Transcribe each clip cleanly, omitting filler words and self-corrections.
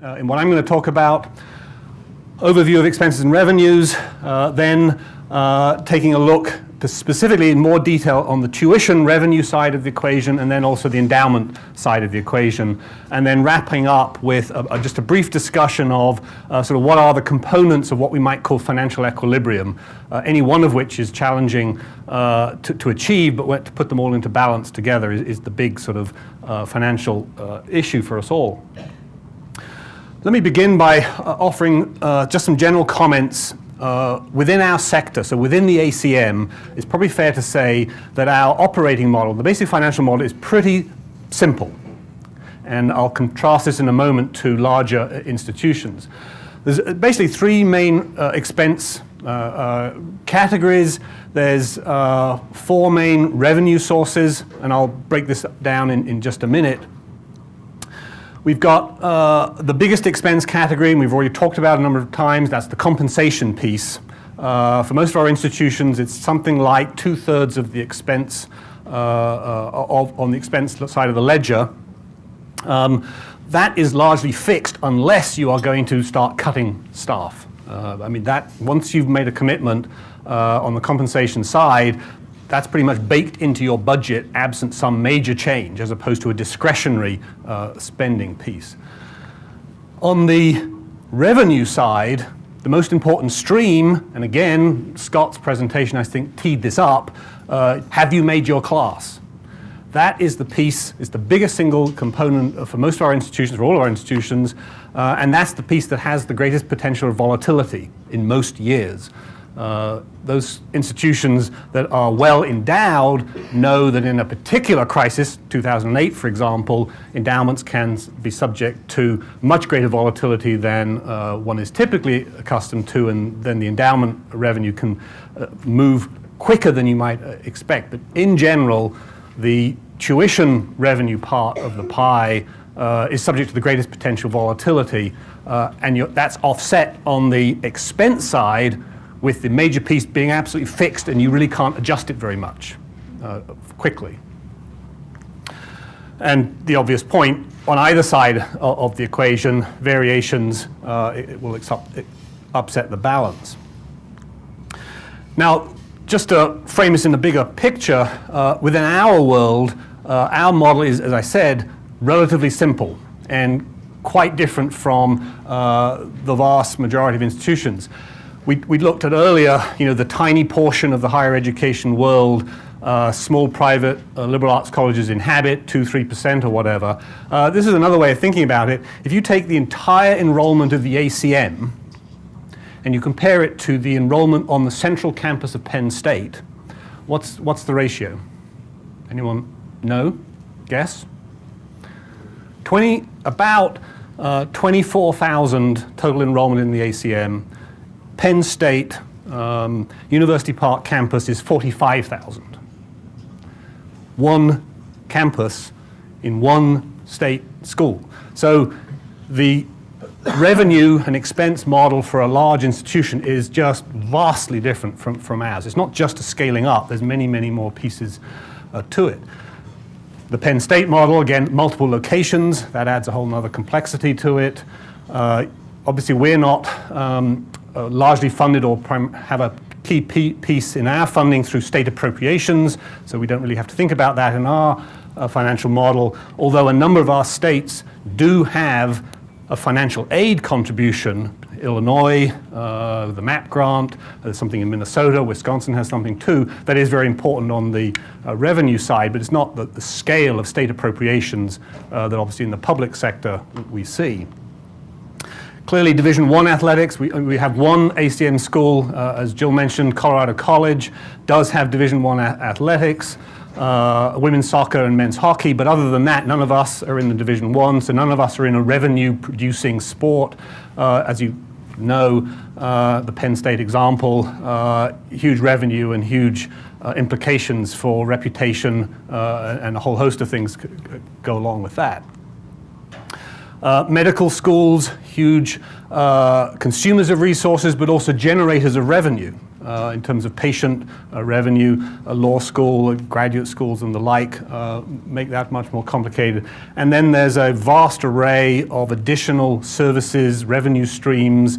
In what I'm going to talk about, overview of expenses and revenues, then taking a look specifically in more detail on the tuition revenue side of the equation, and then also the endowment side of the equation, and then wrapping up with just a brief discussion of sort of what are the components of what we might call financial equilibrium, any one of which is challenging to achieve, but to put them all into balance together is the big sort of financial issue for us all. Let me begin by offering just some general comments within our sector. So within the ACM, it's probably fair to say that our operating model, the basic financial model, is pretty simple. And I'll contrast this in a moment to larger institutions. There's basically three main expense categories. There's four main revenue sources, and I'll break this down in just a minute. We've got the biggest expense category, and we've already talked about it a number of times. That's the compensation piece. For most of our institutions, it's something like 2/3 of the expense on the expense side of the ledger. That is largely fixed unless you are going to start cutting staff. I mean, that once you've made a commitment on the compensation side, that's pretty much baked into your budget absent some major change, as opposed to a discretionary spending piece. On the revenue side, the most important stream, and again, Scott's presentation I think teed this up, have you made your class? That is the piece, is the biggest single component for most of our institutions, for all of our institutions, and that's the piece that has the greatest potential of volatility in most years. Those institutions that are well endowed know that in a particular crisis, 2008 for example, endowments can be subject to much greater volatility than one is typically accustomed to, and then the endowment revenue can move quicker than you might expect. But in general, the tuition revenue part of the pie is subject to the greatest potential volatility, and that's offset on the expense side with the major piece being absolutely fixed, and you really can't adjust it very much quickly. And the obvious point, on either side of the equation, variations it will upset the balance. Now, just to frame this in a bigger picture, within our world, our model is, as I said, relatively simple and quite different from the vast majority of institutions. We looked at earlier, the tiny portion of the higher education world small private liberal arts colleges inhabit, 2-3% or whatever. This is another way of thinking about it. If you take the entire enrollment of the ACM and you compare it to the enrollment on the central campus of Penn State, what's the ratio? Anyone know? Guess? About 24,000 total enrollment in the ACM. Penn State University Park campus is 45,000. One campus in one state school. So the revenue and expense model for a large institution is just vastly different from ours. It's not just a scaling up. There's many, many more pieces to it. The Penn State model, again, multiple locations. That adds a whole other complexity to it. Obviously, we're not largely funded or have a key piece in our funding through state appropriations, so we don't really have to think about that in our financial model, although a number of our states do have a financial aid contribution. Illinois, the MAP grant, there's something in Minnesota, Wisconsin has something too, that is very important on the revenue side, but it's not the scale of state appropriations that obviously in the public sector we see. Clearly, Division I athletics, we have one ACM school, as Jill mentioned, Colorado College does have Division I athletics, women's soccer and men's hockey, but other than that, none of us are in the Division I, so none of us are in a revenue-producing sport. As you know, the Penn State example, huge revenue and huge implications for reputation, and a whole host of things go along with that. Medical schools, huge consumers of resources, but also generators of revenue. in terms of patient revenue. Law school, graduate schools and the like make that much more complicated. And then there's a vast array of additional services, revenue streams.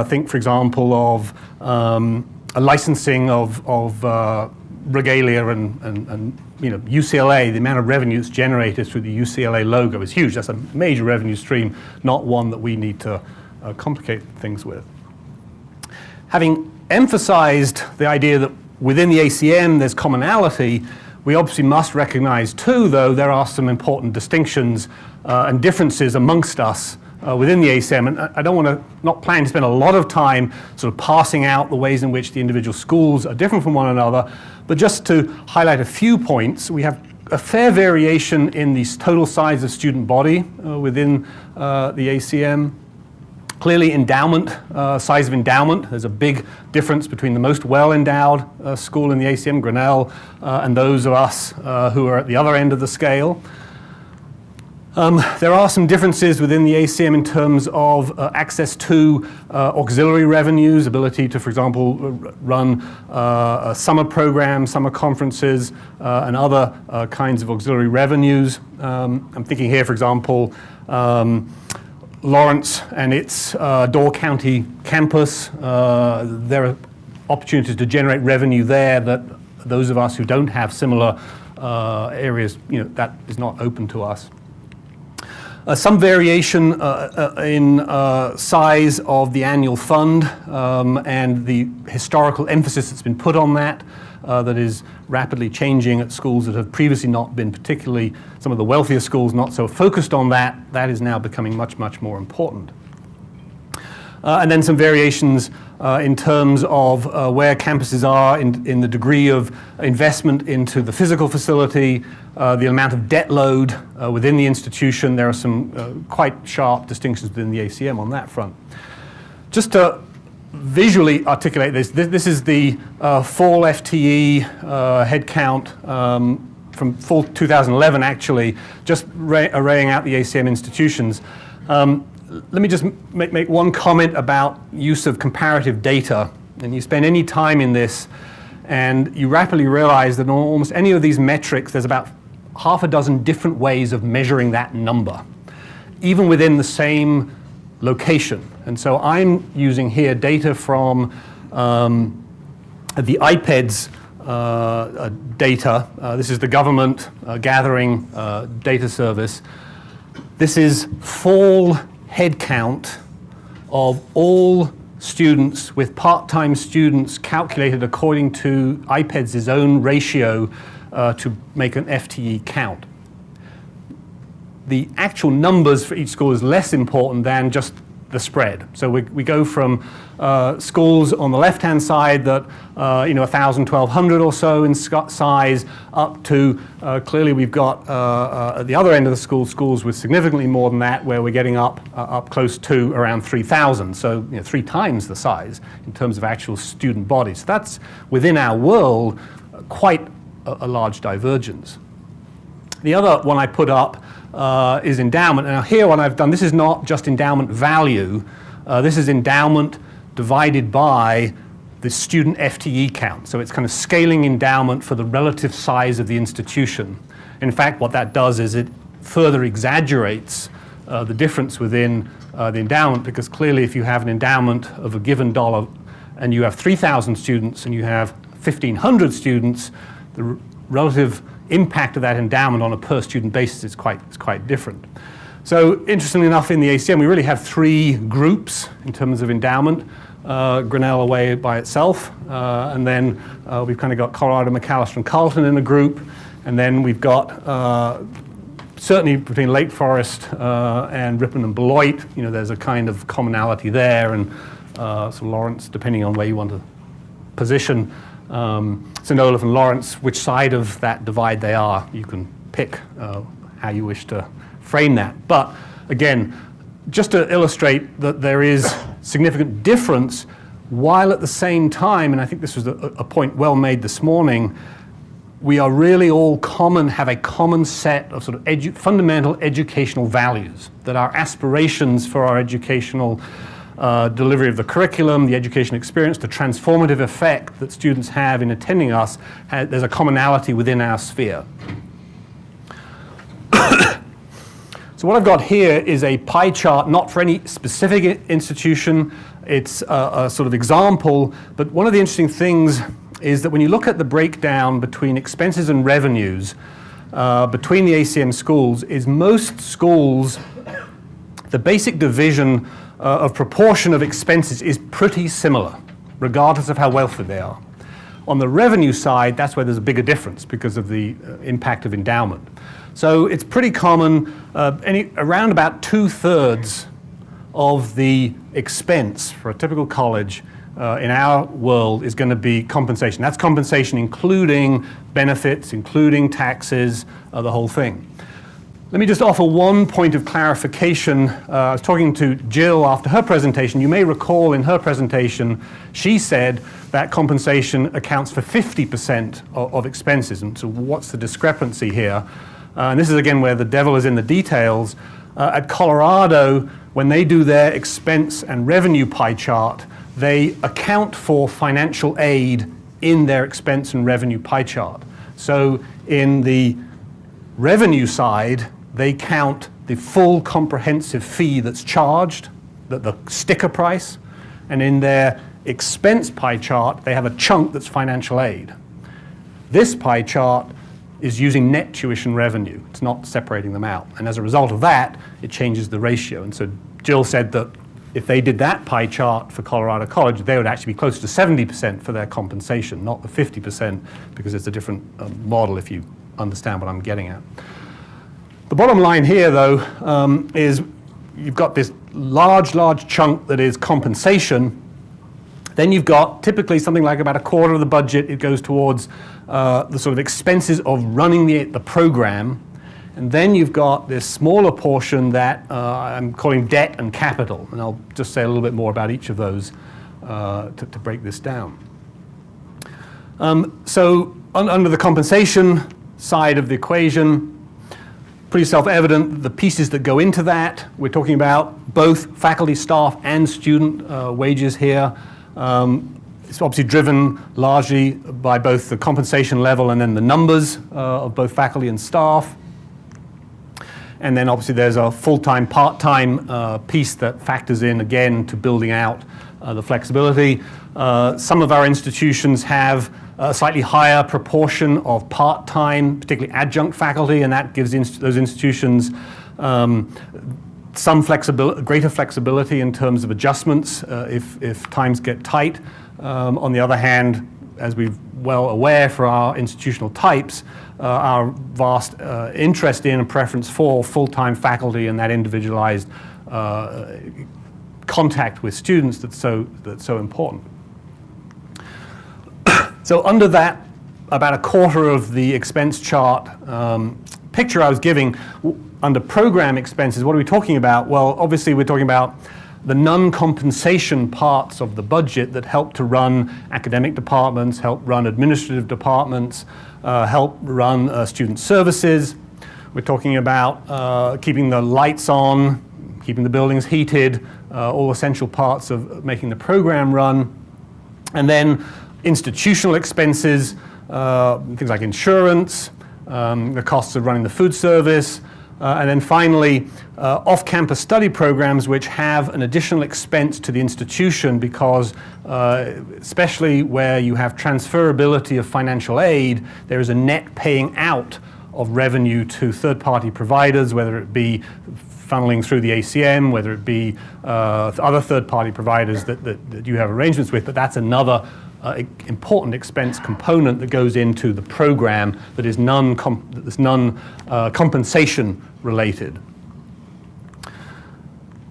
Think, for example, of a licensing of regalia and UCLA. The amount of revenue that's generated through the UCLA logo is huge. That's a major revenue stream, not one that we need to complicate things with. Having emphasized the idea that within the ACM there's commonality, we obviously must recognize too, though, there are some important distinctions and differences amongst us within the ACM. And I don't want to, not plan to spend a lot of time sort of parsing out the ways in which the individual schools are different from one another, but just to highlight a few points. We have a fair variation in the total size of student body within the ACM. Clearly, endowment, size of endowment, there's a big difference between the most well-endowed school in the ACM, Grinnell, and those of us who are at the other end of the scale. There are some differences within the ACM in terms of access to auxiliary revenues, ability to, for example, run summer programs, summer conferences, and other kinds of auxiliary revenues. I'm thinking here, for example, Lawrence and its Door County campus. There are opportunities to generate revenue there that those of us who don't have similar areas, that is not open to us. Some variation in size of the annual fund and the historical emphasis that's been put on that. That is rapidly changing at schools that have previously not been, particularly some of the wealthier schools, not so focused on that. That is now becoming much, much more important. And then some variations in terms of where campuses are in the degree of investment into the physical facility, the amount of debt load within the institution. There are some quite sharp distinctions within the ACM on that front. Just to visually articulate this, this is the fall FTE headcount from fall 2011, actually, just arraying out the ACM institutions. Let me just make one comment about use of comparative data. And you spend any time in this, and you rapidly realize that on almost any of these metrics, there's about half a dozen different ways of measuring that number, even within the same location. And so I'm using here data from the IPEDS data. This is the government gathering data service. This is fall headcount of all students with part-time students calculated according to IPEDS' own ratio to make an FTE count. The actual numbers for each school is less important than just the spread. So we go from schools on the left-hand side that 1,000, 1,200 or so in size, up to clearly we've got at the other end of the school, schools with significantly more than that, where we're getting up close to around 3,000. So 3 times the size in terms of actual student bodies. So that's within our world quite a large divergence. The other one I put up is endowment. Now here what I've done, this is not just endowment value, this is endowment divided by the student FTE count. So it's kind of scaling endowment for the relative size of the institution. In fact, what that does is it further exaggerates the difference within the endowment, because clearly if you have an endowment of a given dollar and you have 3,000 students and you have 1,500 students, the relative impact of that endowment on a per student basis is quite different. So interestingly enough, in the ACM we really have 3 groups in terms of endowment. Grinnell away by itself, and then we've kind of got Colorado, McAllister, and Carleton in a group, and then we've got certainly between Lake Forest and Ripon and Beloit, there's a kind of commonality there, and so Lawrence, depending on where you want to position St. Olaf and Lawrence, which side of that divide they are, you can pick how you wish to frame that. But again, just to illustrate that there is significant difference, while at the same time, and I think this was a point well made this morning, we are really all have a common set of sort of fundamental educational values, that our aspirations for our educational delivery of the curriculum, the education experience, the transformative effect that students have in attending us, there's a commonality within our sphere. So what I've got here is a pie chart, not for any specific institution. It's a sort of example, but one of the interesting things is that when you look at the breakdown between expenses and revenues between the ACM schools, is most schools, the basic division of proportion of expenses is pretty similar, regardless of how wealthy they are. On the revenue side, that's where there's a bigger difference because of the impact of endowment. So it's pretty common, around about 2/3 of the expense for a typical college in our world is going to be compensation. That's compensation including benefits, including taxes, the whole thing. Let me just offer one point of clarification. I was talking to Jill after her presentation. You may recall in her presentation, she said that compensation accounts for 50% of expenses. And so what's the discrepancy here? And this is again where the devil is in the details. At Colorado, when they do their expense and revenue pie chart, they account for financial aid in their expense and revenue pie chart. So in the revenue side, they count the full comprehensive fee that's charged, the sticker price, and in their expense pie chart, they have a chunk that's financial aid. This pie chart is using net tuition revenue. It's not separating them out. And as a result of that, it changes the ratio. And so Jill said that if they did that pie chart for Colorado College, they would actually be close to 70% for their compensation, not the 50%, because it's a different model if you understand what I'm getting at. The bottom line here, though, is you've got this large chunk that is compensation. Then you've got typically something like about a quarter of the budget. It goes towards the sort of expenses of running the program. And then you've got this smaller portion that I'm calling debt and capital. And I'll just say a little bit more about each of those to break this down. So under the compensation side of the equation, pretty self-evident, the pieces that go into that, we're talking about both faculty, staff, and student wages here. It's obviously driven largely by both the compensation level and then the numbers of both faculty and staff. And then obviously there's a full-time, part-time piece that factors in again to building out the flexibility. Some of our institutions have a slightly higher proportion of part-time, particularly adjunct faculty, and that gives those institutions some greater flexibility in terms of adjustments if times get tight. On the other hand, as we're well aware for our institutional types, our vast interest in and preference for full-time faculty and that individualized contact with students that's so important. So under that, about a quarter of the expense chart picture I was giving, under program expenses, what are we talking about? Well, obviously we're talking about the non-compensation parts of the budget that help to run academic departments, help run administrative departments, help run student services. We're talking about keeping the lights on, keeping the buildings heated, all essential parts of making the program run. And then institutional expenses, things like insurance, the costs of running the food service, and then finally, off-campus study programs which have an additional expense to the institution because, especially where you have transferability of financial aid, there is a net paying out of revenue to third-party providers, whether it be funneling through the ACM, whether it be other third-party providers that you have arrangements with, but that's another important expense component that goes into the program that is non-compensation related.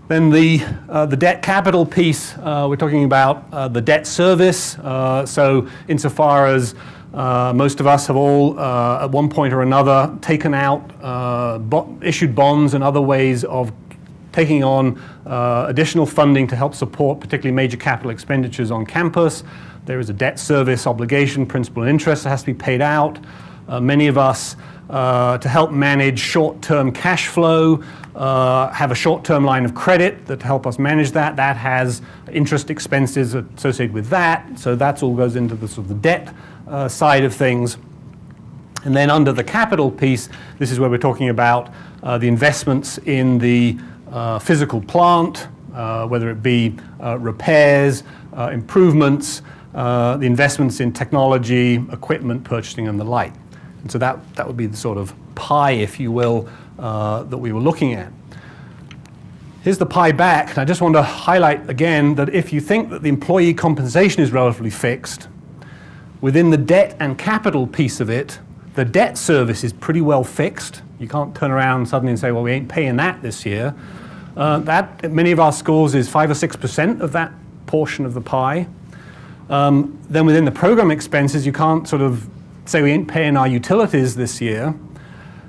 Then the debt capital piece, we're talking about the debt service. So insofar as most of us have all at one point or another taken out issued bonds and other ways of taking on additional funding to help support particularly major capital expenditures on campus. There is a debt service obligation, principal and interest that has to be paid out. Many of us, to help manage short-term cash flow, have a short-term line of credit that help us manage that. That has interest expenses associated with that. So that all goes into the sort of the debt side of things. And then under the capital piece, this is where we're talking about the investments in the physical plant, whether it be repairs, improvements, the investments in technology, equipment, purchasing, and the like. And so that would be the sort of pie, if you will, that we were looking at. Here's the pie back, and I just want to highlight again that if you think that the employee compensation is relatively fixed, within the debt and capital piece of it, the debt service is pretty well fixed. You can't turn around suddenly and say, well, we ain't paying that this year. That, at many of our schools, is 5 or 6% of that portion of the pie. Then within the program expenses, you can't sort of say we ain't paying our utilities this year.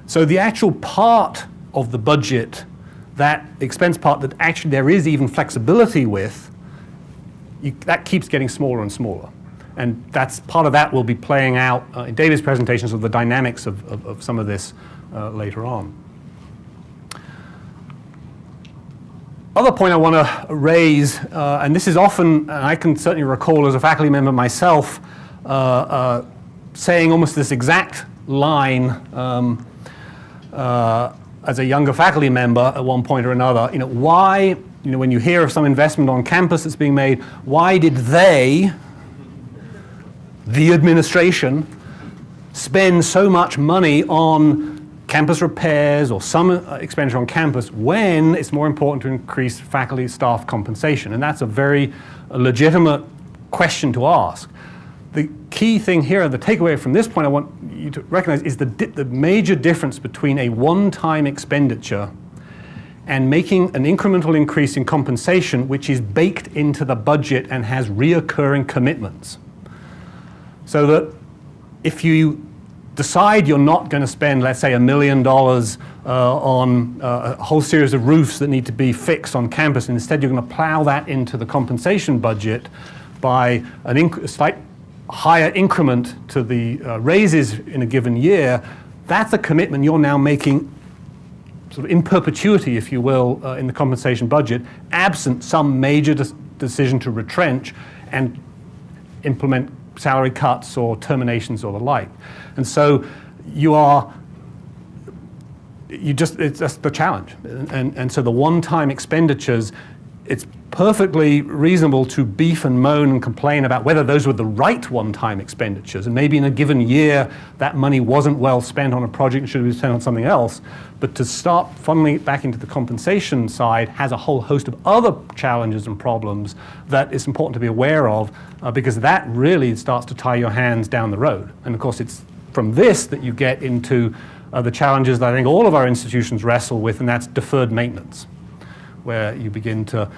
So the actual part of the budget, that expense part that actually there is even flexibility with, that keeps getting smaller and smaller. And that's part of that will be playing out in David's presentations of the dynamics of some of this later on. Other point I want to raise, and this is often, and I can certainly recall as a faculty member myself, saying almost this exact line as a younger faculty member at one point or another. Why, when you hear of some investment on campus that's being made, why did they, the administration, spend so much money on campus repairs or some expenditure on campus when it's more important to increase faculty staff compensation? And that's a very legitimate question to ask. The key thing here, the takeaway from this point I want you to recognize is the major difference between a one-time expenditure and making an incremental increase in compensation which is baked into the budget and has reoccurring commitments. So that if you decide you're not going to spend, let's say, $1 million on a whole series of roofs that need to be fixed on campus, and instead you're going to plow that into the compensation budget by a slight higher increment to the raises in a given year, that's a commitment you're now making sort of in perpetuity, if you will, in the compensation budget, absent some major decision to retrench and implement salary cuts or terminations or the like. And so it's just the challenge. And so the one-time expenditures, it's perfectly reasonable to beef and moan and complain about whether those were the right one-time expenditures. And maybe in a given year, that money wasn't well spent on a project and should have been spent on something else. But to start funneling it back into the compensation side has a whole host of other challenges and problems that it's important to be aware of because that really starts to tie your hands down the road. And of course, it's from this that you get into the challenges that I think all of our institutions wrestle with, and that's deferred maintenance, where you begin to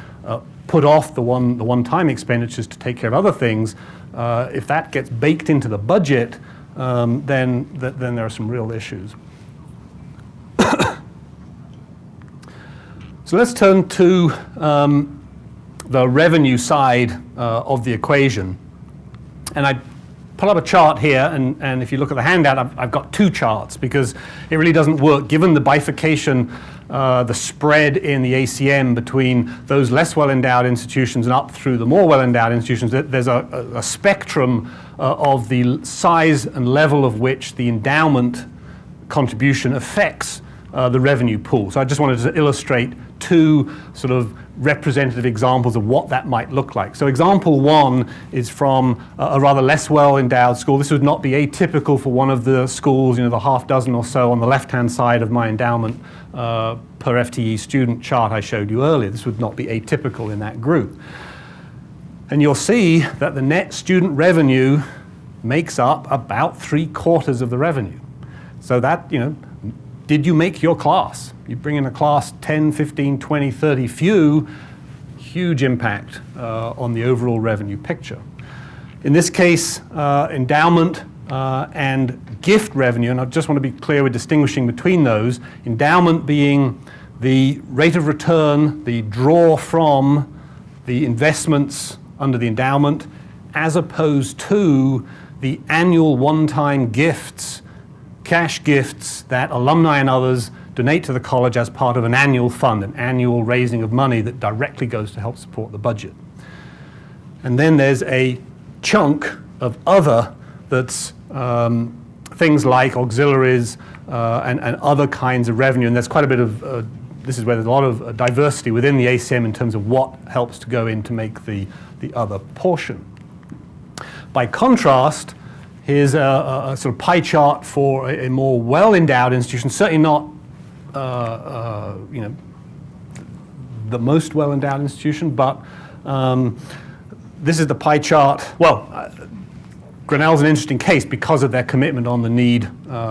put off the one-time expenditures to take care of other things. If that gets baked into the budget, then there are some real issues. So let's turn to the revenue side of the equation. And I pull up a chart here, and if you look at the handout, I've got two charts because it really doesn't work. Given the bifurcation, the spread in the ACM between those less well-endowed institutions and up through the more well-endowed institutions, there's a spectrum of the size and level of which the endowment contribution affects the revenue pool. So I just wanted to illustrate two sort of representative examples of what that might look like. So example one is from a rather less well-endowed school. This would not be atypical for one of the schools, the half dozen or so on the left-hand side of my endowment per FTE student chart I showed you earlier. This would not be atypical in that group. And you'll see that the net student revenue makes up about 3/4 of the revenue. So that, did you make your class? You bring in a class 10, 15, 20, 30 few, huge impact on the overall revenue picture. In this case, endowment and gift revenue, and I just want to be clear with distinguishing between those, endowment being the rate of return, the draw from the investments under the endowment, as opposed to the annual one-time gifts, cash gifts that alumni and others donate to the college as part of an annual fund, an annual raising of money that directly goes to help support the budget. And then there's a chunk of other that's things like auxiliaries and other kinds of revenue, and there's quite a bit of, this is where there's a lot of diversity within the ACM in terms of what helps to go in to make the other portion. By contrast, here's a sort of pie chart for a more well-endowed institution, certainly not the most well-endowed institution, but this is the pie chart. Well, Grinnell's an interesting case because of their commitment on the need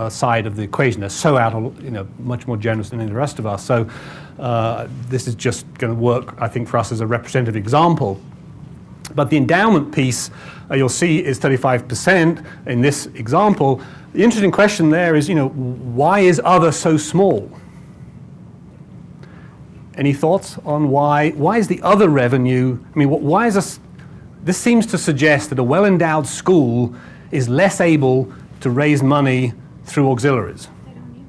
side of the equation. They're so much more generous than any of the rest of us. So this is just going to work, I think, for us as a representative example. But the endowment piece, you'll see, is 35% in this example. The interesting question there is, why is other so small? Any thoughts on why? Why is the other revenue? I mean, why is this? This seems to suggest that a well-endowed school is less able to raise money through auxiliaries. They don't need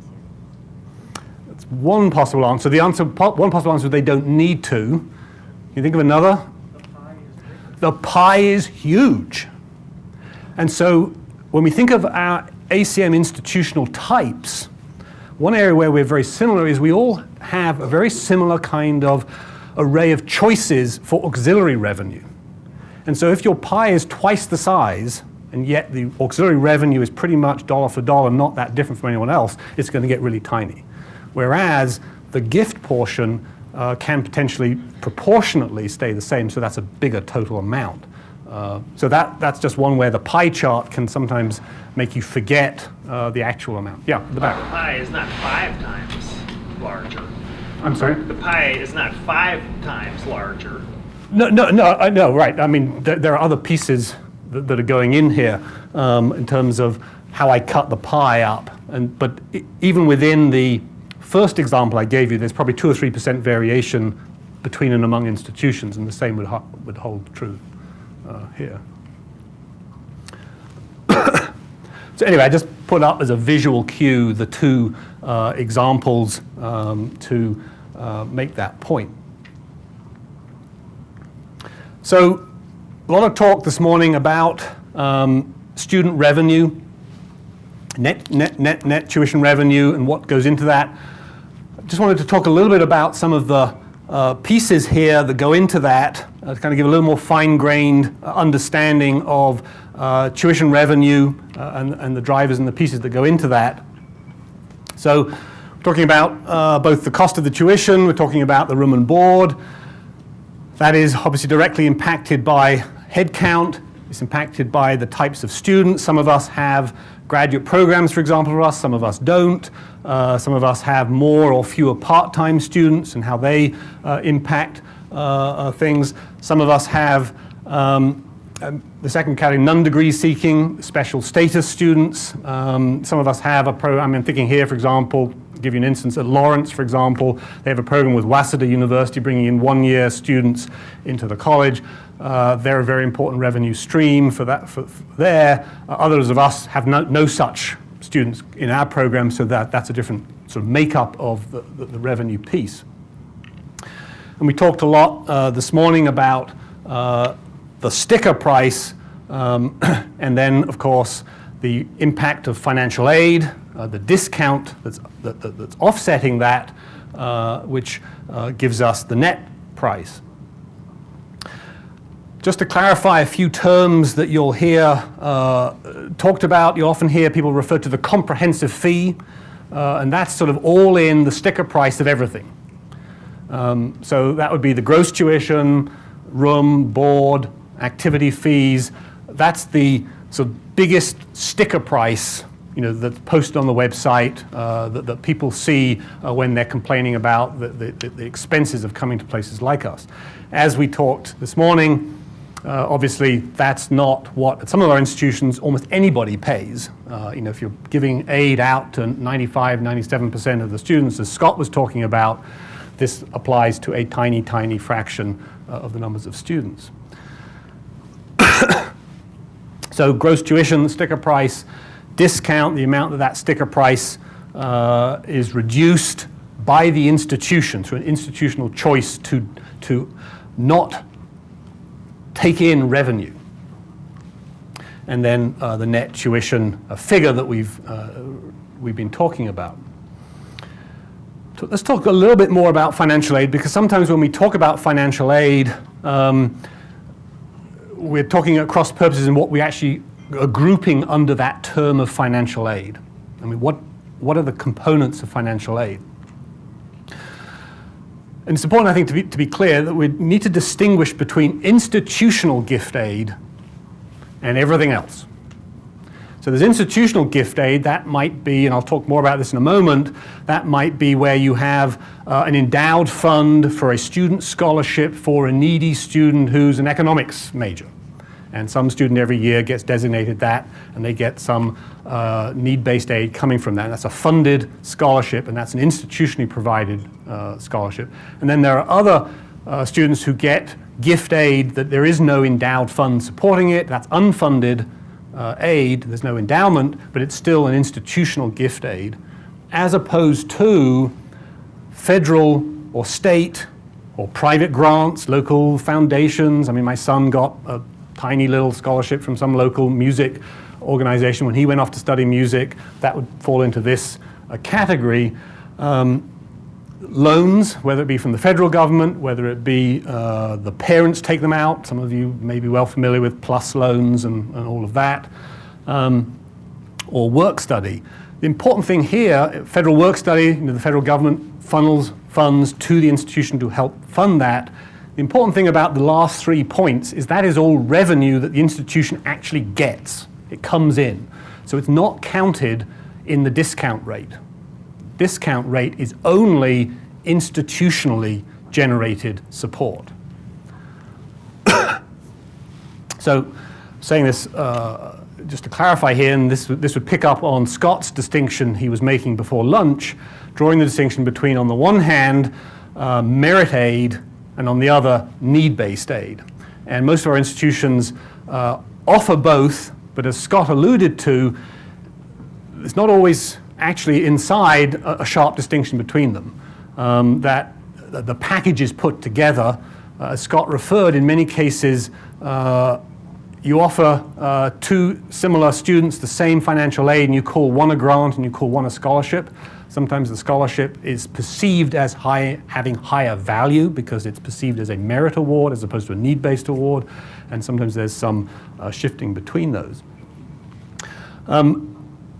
to. That's one possible answer. One possible answer is they don't need to. Can you think of another? The pie is huge. And so when we think of our ACM institutional types, one area where we're very similar is we all have a very similar kind of array of choices for auxiliary revenue. And so if your pie is twice the size, and yet the auxiliary revenue is pretty much dollar for dollar, not that different from anyone else, it's going to get really tiny. Whereas the gift portion can potentially proportionately stay the same, so that's a bigger total amount. So that's just one where the pie chart can sometimes make you forget the actual amount. Yeah, at the back. The pie is not 5 times larger. I'm sorry? The pie is not 5 times larger. No, right. I mean, there are other pieces that are going in here in terms of how I cut the pie up. But even within the first example I gave you, there's probably 2 or 3% variation between and among institutions, and the same would hold true here. So anyway, I just put up as a visual cue the 2 examples to make that point. So a lot of talk this morning about student revenue, net tuition revenue, and what goes into that. I just wanted to talk a little bit about some of the pieces here that go into that, to kind of give a little more fine-grained understanding of tuition revenue and the drivers and the pieces that go into that. So we're talking about both the cost of the tuition, we're talking about the room and board. That is obviously directly impacted by headcount. It's impacted by the types of students. Some of us have graduate programs, for example, for us. Some of us don't. Some of us have more or fewer part-time students and how they impact things. Some of us have the second category, non-degree seeking, special status students. Some of us have a program. I'm thinking here, for example, give you an instance, at Lawrence, for example, they have a program with Waseda University bringing in one-year students into the college. They're a very important revenue stream for that. For there, others of us have no such students in our program, so that's a different sort of makeup of the revenue piece. And we talked a lot this morning about the sticker price, and then, of course, the impact of financial aid, the discount that's offsetting that, which gives us the net price. Just to clarify a few terms that you'll hear talked about, you often hear people refer to the comprehensive fee, and that's sort of all in the sticker price of everything. So that would be the gross tuition, room, board, activity fees. That's the sort of biggest sticker price, that's posted on the website that people see when they're complaining about the expenses of coming to places like us. As we talked this morning, obviously that's not what, at some of our institutions, almost anybody pays. If you're giving aid out to 95, 97% of the students, as Scott was talking about, this applies to a tiny, tiny fraction of the numbers of students. So gross tuition, sticker price, discount, the amount that sticker price is reduced by the institution through an institutional choice to not take in revenue. And then the net tuition figure that we've been talking about. So let's talk a little bit more about financial aid, because sometimes when we talk about financial aid, we're talking at cross purposes in what we actually are grouping under that term of financial aid. I mean, what are the components of financial aid? And it's important, I think, to be clear that we need to distinguish between institutional gift aid and everything else. So there's institutional gift aid. That might be, and I'll talk more about this in a moment, that might be where you have an endowed fund for a student scholarship for a needy student who's an economics major. And some student every year gets designated that, and they get some need-based aid coming from that. That's a funded scholarship, and that's an institutionally provided scholarship. And then there are other students who get gift aid that there is no endowed fund supporting it. That's unfunded aid. There's no endowment, but it's still an institutional gift aid, as opposed to federal or state or private grants, local foundations. I mean, my son got a tiny little scholarship from some local music organization when he went off to study music. That would fall into this category. Loans, whether it be from the federal government, whether it be the parents take them out. Some of you may be well familiar with PLUS loans and all of that. Or work study. The important thing here, federal work study, the federal government funnels funds to the institution to help fund that. The important thing about the last 3 points is that is all revenue that the institution actually gets. It comes in. So it's not counted in the discount rate. Discount rate is only institutionally generated support. So saying this just to clarify here, and this would pick up on Scott's distinction he was making before lunch, drawing the distinction between, on the one hand, merit aid, and on the other, need-based aid. And most of our institutions offer both, but as Scott alluded to, it's not always actually inside a sharp distinction between them. That the package is put together. As Scott referred, in many cases, you offer two similar students the same financial aid, and you call one a grant and you call one a scholarship. Sometimes the scholarship is perceived as having higher value because it's perceived as a merit award as opposed to a need-based award, and sometimes there's some shifting between those.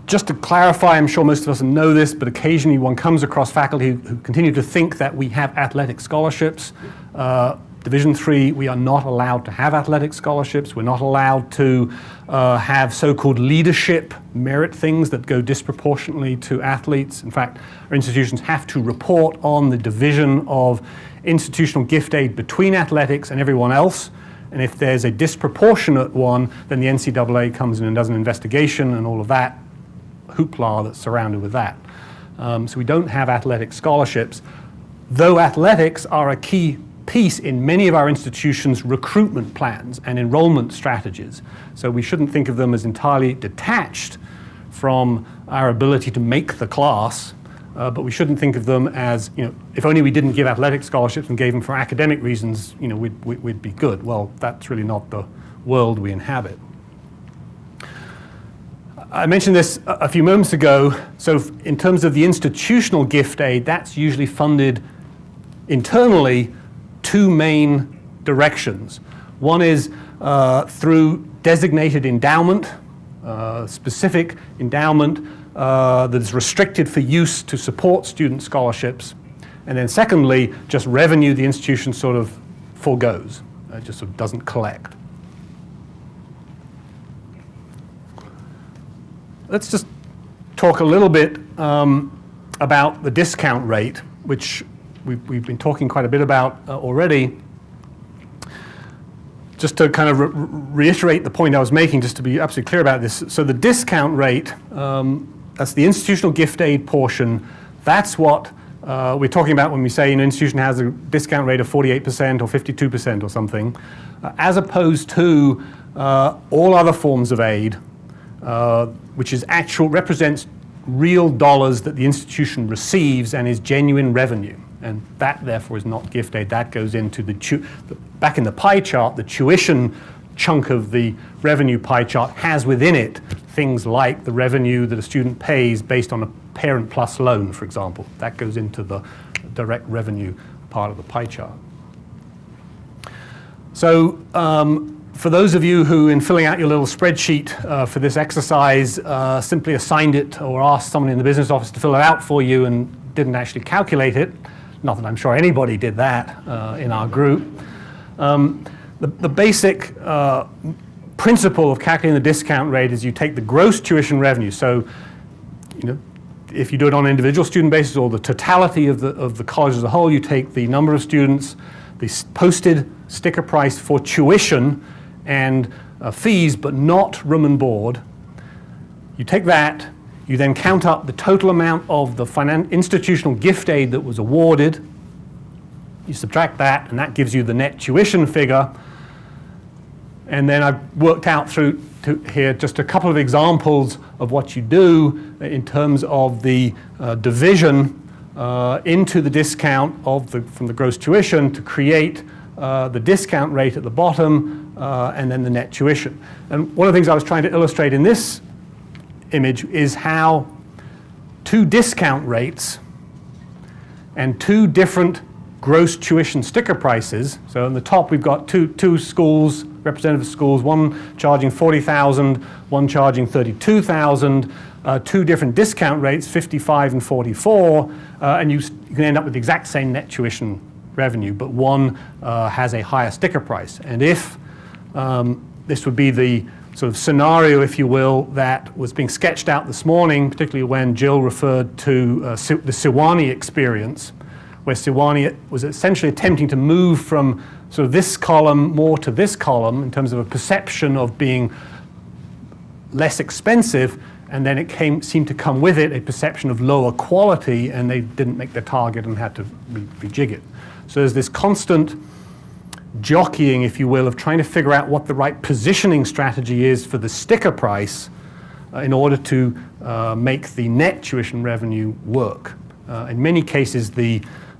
Just to clarify, I'm sure most of us know this, but occasionally one comes across faculty who continue to think that we have athletic scholarships. Division III, we are not allowed to have athletic scholarships. We're not allowed to have so-called leadership merit things that go disproportionately to athletes. In fact, our institutions have to report on the division of institutional gift aid between athletics and everyone else. And if there's a disproportionate one, then the NCAA comes in and does an investigation and all of that hoopla that's surrounded with that. So we don't have athletic scholarships, though athletics are a key piece in many of our institutions' recruitment plans and enrollment strategies. So we shouldn't think of them as entirely detached from our ability to make the class, but we shouldn't think of them as, if only we didn't give athletic scholarships and gave them for academic reasons, we'd be good. Well, that's really not the world we inhabit. I mentioned this a few moments ago. So in terms of the institutional gift aid, that's usually funded internally two main directions. One is through designated endowment, specific endowment that is restricted for use to support student scholarships. And then secondly, just revenue the institution sort of forgoes, just sort of doesn't collect. Let's just talk a little bit about the discount rate, which we've been talking quite a bit about already. Just to kind of reiterate the point I was making, just to be absolutely clear about this. So the discount rate, that's the institutional gift aid portion. That's what we're talking about when we say an institution has a discount rate of 48% or 52% or something, as opposed to all other forms of aid, which is represents real dollars that the institution receives and is genuine revenue. And that, therefore, is not gift aid. That goes into back in the pie chart, the tuition chunk of the revenue pie chart has within it things like the revenue that a student pays based on a parent plus loan, for example. That goes into the direct revenue part of the pie chart. So for those of you who, in filling out your little spreadsheet for this exercise, simply assigned it or asked someone in the business office to fill it out for you and didn't actually calculate it, not that I'm sure anybody did that in our group, the basic principle of calculating the discount rate is you take the gross tuition revenue. So, if you do it on an individual student basis or the totality of the college as a whole, you take the number of students, the posted sticker price for tuition and fees, but not room and board. You take that, you then count up the total amount of the institutional gift aid that was awarded. You subtract that, and that gives you the net tuition figure. And then I've worked out through to here just a couple of examples of what you do in terms of the division into the discount from the gross tuition to create the discount rate at the bottom and then the net tuition. And one of the things I was trying to illustrate in this image is how two discount rates and two different gross tuition sticker prices. So on the top we've got two schools, representative schools, one charging $40,000, one charging $32,000, two different discount rates, 55 and 44, and you can end up with the exact same net tuition revenue, but one has a higher sticker price. And if this would be the sort of scenario, if you will, that was being sketched out this morning, particularly when Jill referred to the Sewanee experience, where Sewanee was essentially attempting to move from sort of this column more to this column in terms of a perception of being less expensive, and then it seemed to come with it a perception of lower quality, and they didn't make their target and had to rejig it. So there's this constant jockeying, if you will, of trying to figure out what the right positioning strategy is for the sticker price in order to make the net tuition revenue work. In many cases,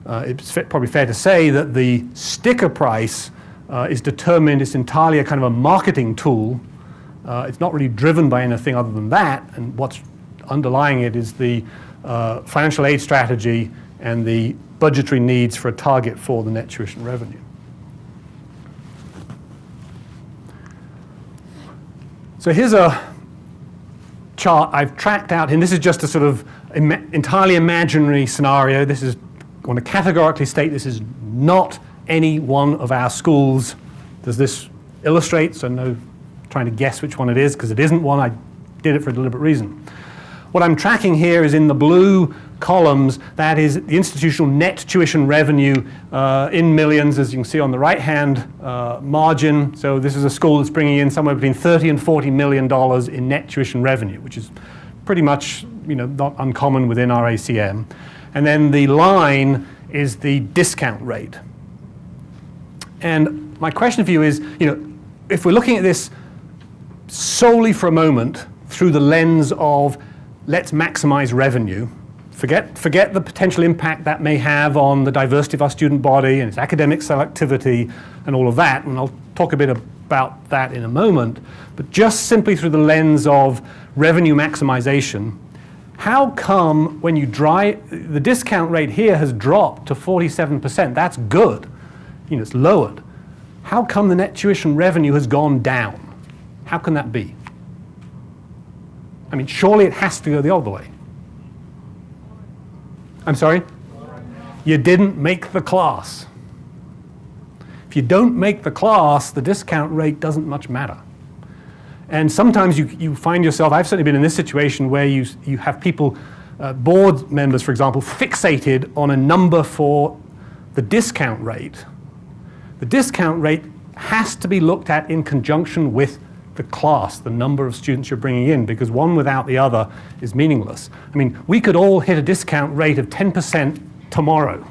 it's probably fair to say that the sticker price is determined, it's entirely a kind of a marketing tool. It's not really driven by anything other than that, and what's underlying it is the financial aid strategy and the budgetary needs for a target for the net tuition revenue. So here's a chart I've tracked out, and this is just a sort of entirely imaginary scenario. This is, I want to categorically state this is not any one of our schools. Does this illustrate? So no trying to guess which one it is, because it isn't one. I did it for a deliberate reason. What I'm tracking here is in the blue columns, that is the institutional net tuition revenue in millions, as you can see on the right-hand margin. So this is a school that's bringing in somewhere between $30 and $40 million in net tuition revenue, which is pretty much not uncommon within our ACM. And then the line is the discount rate. And my question for you is, if we're looking at this solely for a moment through the lens of let's maximize revenue, forget the potential impact that may have on the diversity of our student body and its academic selectivity and all of that, and I'll talk a bit about that in a moment, but just simply through the lens of revenue maximization, how come when you the discount rate here has dropped to 47%? That's good. It's lowered. How come the net tuition revenue has gone down? How can that be? I mean, surely it has to go the other way. I'm sorry? You didn't make the class. If you don't make the class, the discount rate doesn't much matter. And sometimes you find yourself, I've certainly been in this situation where you have people, board members, for example, fixated on a number for the discount rate. The discount rate has to be looked at in conjunction with the class, the number of students you're bringing in, because one without the other is meaningless. I mean, we could all hit a discount rate of 10% tomorrow.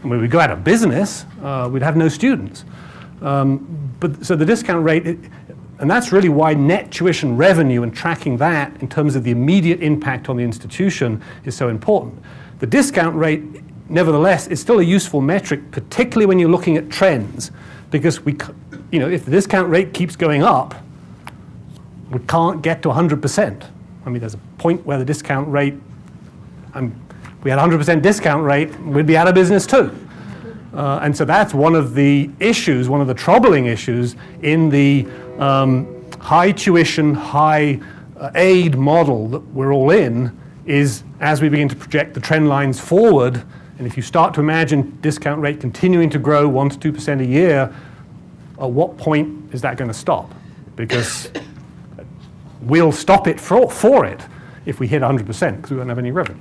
And when we go out of business, we'd have no students. So the discount rate, And that's really why net tuition revenue and tracking that in terms of the immediate impact on the institution is so important. The discount rate, nevertheless, is still a useful metric, particularly when you're looking at trends, because if the discount rate keeps going up, we can't get to 100%. I mean, there's a point where the discount rate, if we had 100% discount rate, we'd be out of business too. And so that's one of the issues, one of the troubling issues in the high tuition, high aid model that we're all in, is as we begin to project the trend lines forward, and if you start to imagine discount rate continuing to grow 1 to 2% a year, at what point is that going to stop? Because we'll stop it for it if we hit 100% because we won't have any revenue.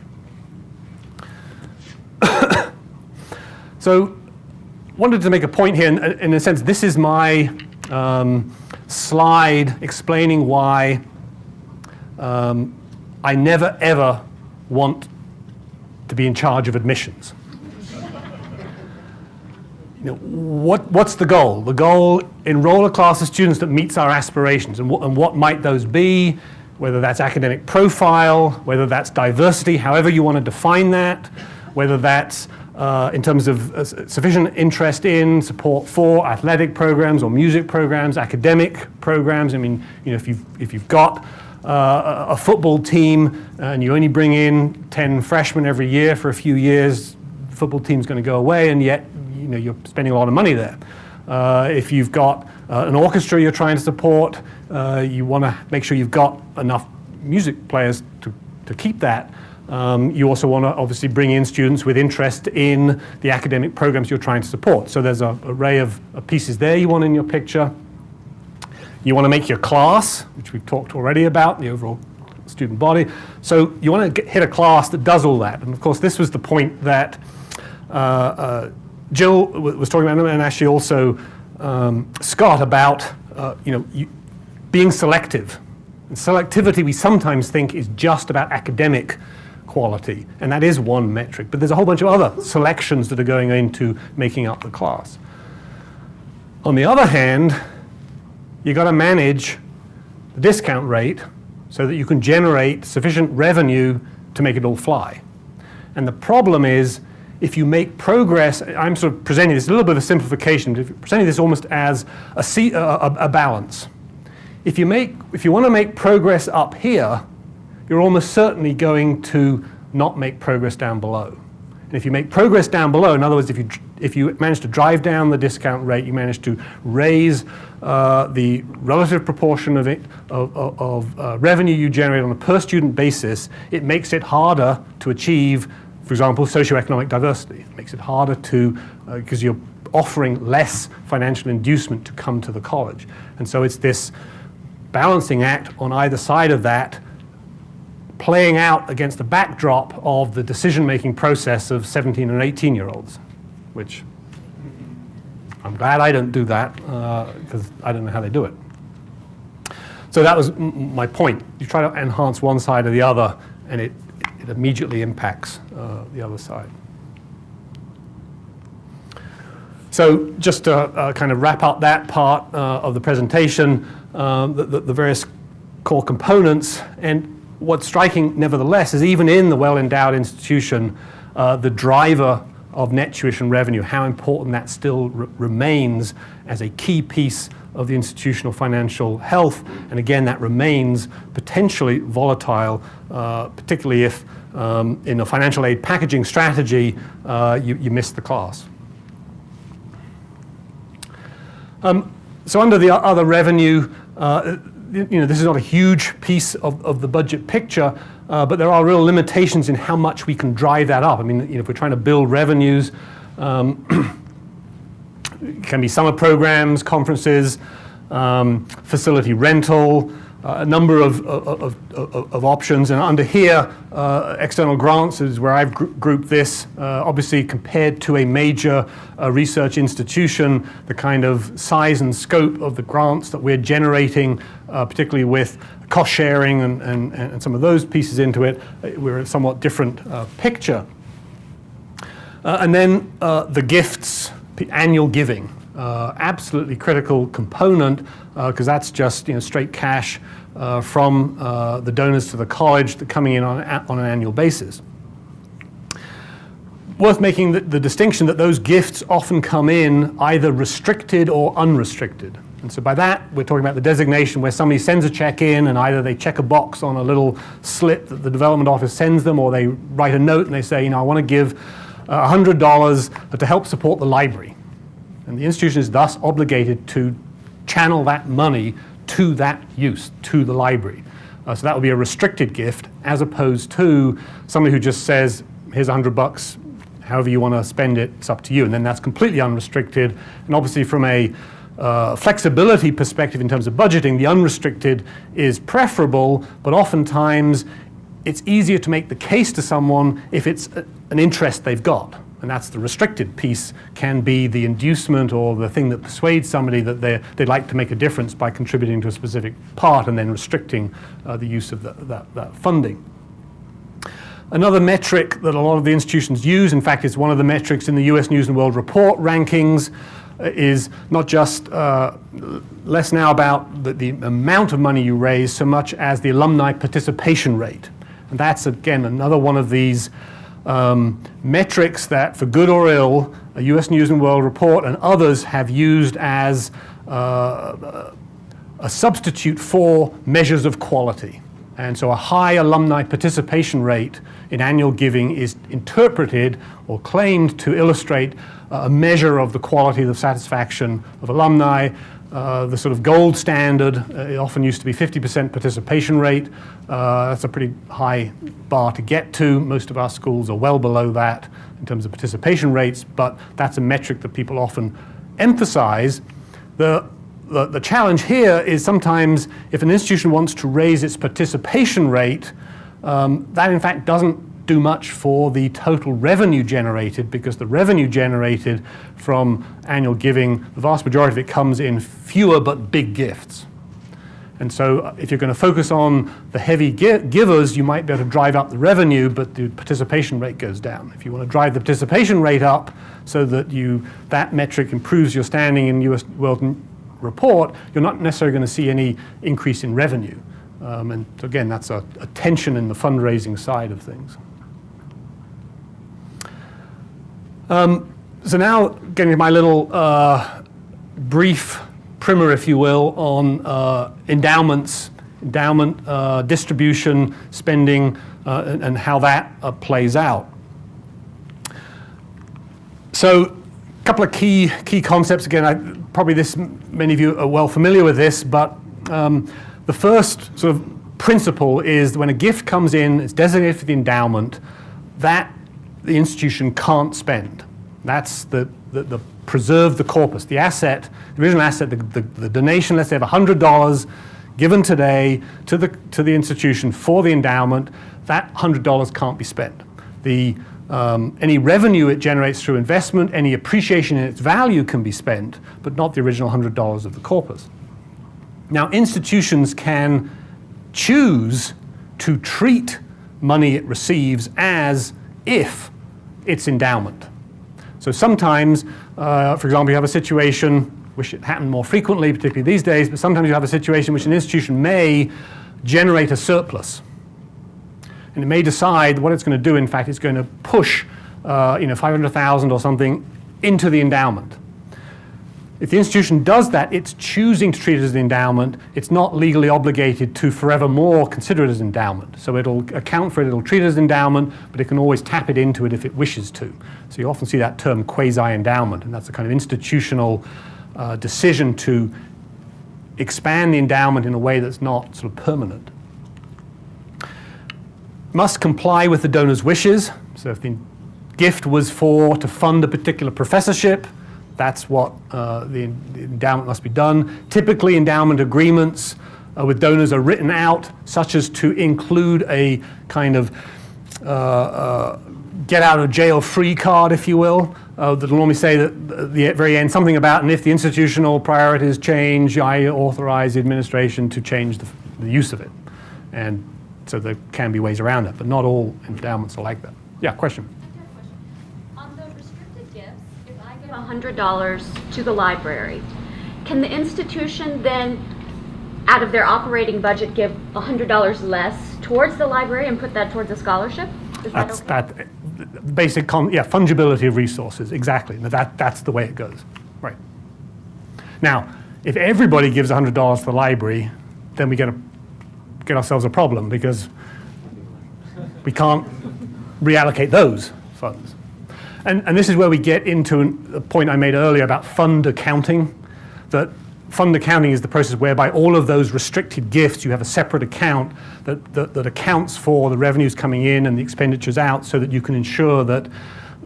So wanted to make a point here, in a sense, this is my slide explaining why I never ever want to be in charge of admissions. What's the goal? The goal, enroll a class of students that meets our aspirations, and what might those be? Whether that's academic profile, whether that's diversity, however you want to define that, whether that's in terms of sufficient interest in, support for athletic programs or music programs, academic programs. I mean, if you've got a football team and you only bring in 10 freshmen every year for a few years, the football team's going to go away, and yet you're spending a lot of money there. If you've got an orchestra you're trying to support, you want to make sure you've got enough music players to keep that. You also want to obviously bring in students with interest in the academic programs you're trying to support. So there's an array of pieces there you want in your picture. You want to make your class, which we've talked already about, the overall student body. So you want to hit a class that does all that. And of course, this was the point that Jill was talking about, and actually also Scott, about being selective. And selectivity we sometimes think is just about academic quality, and that is one metric, but there's a whole bunch of other selections that are going into making up the class. On the other hand, you've got to manage the discount rate so that you can generate sufficient revenue to make it all fly. And the problem is, if you make progress, I'm sort of presenting this a little bit of a simplification, but if you're presenting this almost as a balance. If you want to make progress up here, you're almost certainly going to not make progress down below. And if you make progress down below, in other words, if you manage to drive down the discount rate, you manage to raise the relative proportion of revenue you generate on a per student basis, it makes it harder to achieve, for example, socioeconomic diversity. It makes it harder to, because you're offering less financial inducement to come to the college. And so it's this balancing act on either side of that, playing out against the backdrop of the decision-making process of 17 and 18-year-olds, which I'm glad I don't do that, because I don't know how they do it. So that was my point. You try to enhance one side or the other, and it immediately impacts the other side. So just to kind of wrap up that part of the presentation, the various core components, and what's striking, nevertheless, is even in the well-endowed institution, the driver of net tuition revenue, how important that still remains as a key piece of the institutional financial health. And again, that remains potentially volatile, particularly if in a financial aid packaging strategy, you miss the class. So under the other revenue, this is not a huge piece of the budget picture, but there are real limitations in how much we can drive that up. I mean, if we're trying to build revenues, it can be summer programs, conferences, facility rental, a number of options. And under here, external grants is where I've grouped this. Obviously, compared to a major research institution, the kind of size and scope of the grants that we're generating, particularly with cost sharing and some of those pieces into it, we're a somewhat different picture. And then the gifts, annual giving. absolutely critical component because that's just straight cash from the donors to the college that coming in on an annual basis. Worth making the distinction that those gifts often come in either restricted or unrestricted. And so by that, we're talking about the designation where somebody sends a check in and either they check a box on a little slip that the development office sends them, or they write a note and they say, I want to give $100 to help support the library. And the institution is thus obligated to channel that money to that use, to the library. So that would be a restricted gift as opposed to somebody who just says, here's $100, however you want to spend it, it's up to you. And then that's completely unrestricted. And obviously from a flexibility perspective in terms of budgeting, the unrestricted is preferable, but oftentimes it's easier to make the case to someone if it's an interest they've got. And that's the restricted piece, can be the inducement or the thing that persuades somebody that they'd like to make a difference by contributing to a specific part and then restricting the use of that funding. Another metric that a lot of the institutions use, in fact it's one of the metrics in the US News and World Report rankings, is not just less now about the amount of money you raise so much as the alumni participation rate. And that's again another one of these metrics that for good or ill, a US News and World Report and others have used as a substitute for measures of quality. And so a high alumni participation rate in annual giving is interpreted or claimed to illustrate a measure of the quality of the satisfaction of alumni. The sort of gold standard, it often used to be 50% participation rate. That's a pretty high bar to get to. Most of our schools are well below that in terms of participation rates, but that's a metric that people often emphasize. The challenge here is sometimes if an institution wants to raise its participation rate, that in fact doesn't do much for the total revenue generated, because the revenue generated from annual giving, the vast majority of it comes in fewer but big gifts. And so if you're going to focus on the heavy givers, you might be able to drive up the revenue, but the participation rate goes down. If you want to drive the participation rate up so that that metric improves your standing in US World Report, you're not necessarily going to see any increase in revenue. And again, that's a tension in the fundraising side of things. So now getting to my little brief primer, if you will, on endowment distribution, spending, and how that plays out. So a couple of key concepts. Again, many of you are well familiar with this, but the first sort of principle is that when a gift comes in, it's designated for the endowment, that the institution can't spend. That's the preserve the corpus, the asset, the original asset, the donation. Let's say of $100 given today to the institution for the endowment. That $100 can't be spent. Any revenue it generates through investment, any appreciation in its value can be spent, but not the original $100 of the corpus. Now, institutions can choose to treat money it receives as if it's endowment. So sometimes, for example, you have a situation, wish it happened more frequently, particularly these days, but sometimes you have a situation in which an institution may generate a surplus. And it may decide what it's going to do, in fact, it's going to push $500,000 or something into the endowment. If the institution does that, it's choosing to treat it as an endowment. It's not legally obligated to forevermore consider it as endowment. So it'll account for it, it'll treat it as endowment, but it can always tap it into it if it wishes to. So you often see that term quasi-endowment, and that's a kind of institutional decision to expand the endowment in a way that's not sort of permanent. Must comply with the donor's wishes. So if the gift was to fund a particular professorship, that's what the endowment must be done. Typically, endowment agreements with donors are written out such as to include a kind of get out of jail free card, if you will, that'll normally say that at the very end something about, and if the institutional priorities change, I authorize the administration to change the use of it. And so there can be ways around that, but not all endowments are like that. Yeah, question? On the restricted gifts, if I give $100 to the library, can the institution then, out of their operating budget, give $100 less towards the library and put that towards a scholarship? Is that okay? That basic, fungibility of resources, exactly. That's the way it goes, right. Now, if everybody gives $100 to the library, then we get ourselves a problem because we can't reallocate those funds. And this is where we get into a point I made earlier about fund accounting, that fund accounting is the process whereby all of those restricted gifts, you have a separate account that accounts for the revenues coming in and the expenditures out so that you can ensure that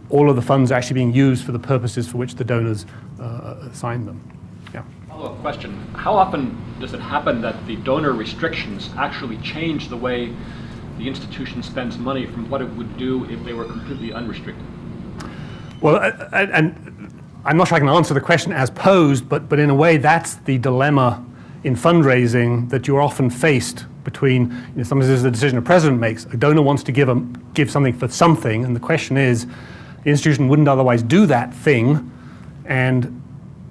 all of the funds are actually being used for the purposes for which the donors assigned them. Yeah. Follow-up question. How often does it happen that the donor restrictions actually change the way the institution spends money from what it would do if they were completely unrestricted? Well, and I'm not sure I can answer the question as posed, but in a way that's the dilemma in fundraising that you're often faced between, sometimes this is a decision a president makes. A donor wants to give something for something, and the question is, the institution wouldn't otherwise do that thing, and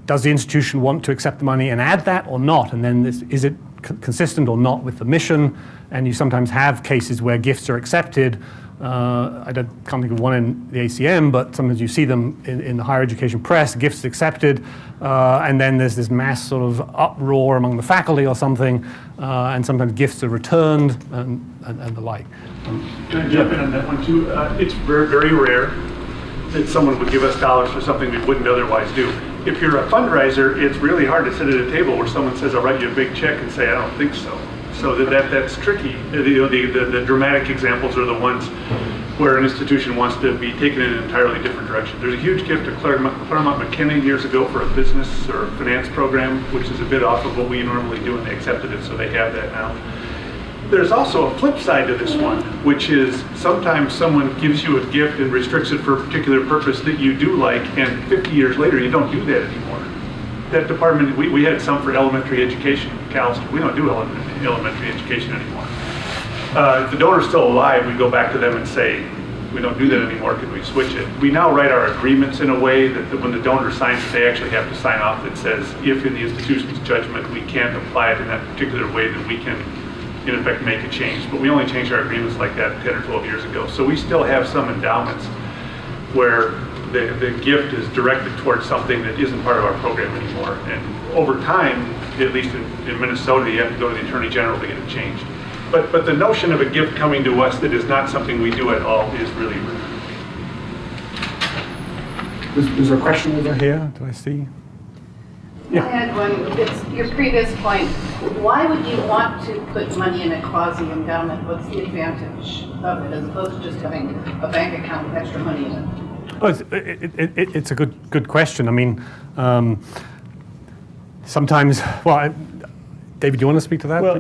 does the institution want to accept the money and add that or not? And then is it consistent or not with the mission? And you sometimes have cases where gifts are accepted. I can't think of one in the ACM, but sometimes you see them in the higher education press, gifts accepted, and then there's this mass sort of uproar among the faculty or something, and sometimes gifts are returned and the like. Can I jump in on that one too? It's very, very rare that someone would give us dollars for something we wouldn't otherwise do. If you're a fundraiser, it's really hard to sit at a table where someone says, I'll write you a big check and say, I don't think so. So that's tricky. The dramatic examples are the ones where an institution wants to be taken in an entirely different direction. There's a huge gift to Claremont McKinney years ago for a business or finance program, which is a bit off of what we normally do, and they accepted it, so they have that now. There's also a flip side to this one, which is sometimes someone gives you a gift and restricts it for a particular purpose that you do like, and 50 years later you don't do that anymore. That department, we had some for elementary education. Cal's, we don't do elementary education anymore. If the donor's still alive, we go back to them and say, we don't do that anymore, can we switch it? We now write our agreements in a way that when the donor signs it, they actually have to sign off that says, if in the institution's judgment we can't apply it in that particular way, that we can, in effect, make a change. But we only changed our agreements like that 10 or 12 years ago. So we still have some endowments where the gift is directed towards something that isn't part of our program anymore. And over time, at least in Minnesota, you have to go to the Attorney General to get it changed. But the notion of a gift coming to us that is not something we do at all is really rare. There's a question over here, do I see? Yeah. I had one. It's your previous point. Why would you want to put money in a quasi-endowment? What's the advantage of it as opposed to just having a bank account with extra money in it? Well, it's a good question. I mean, sometimes, well, David, do you want to speak to that? Well,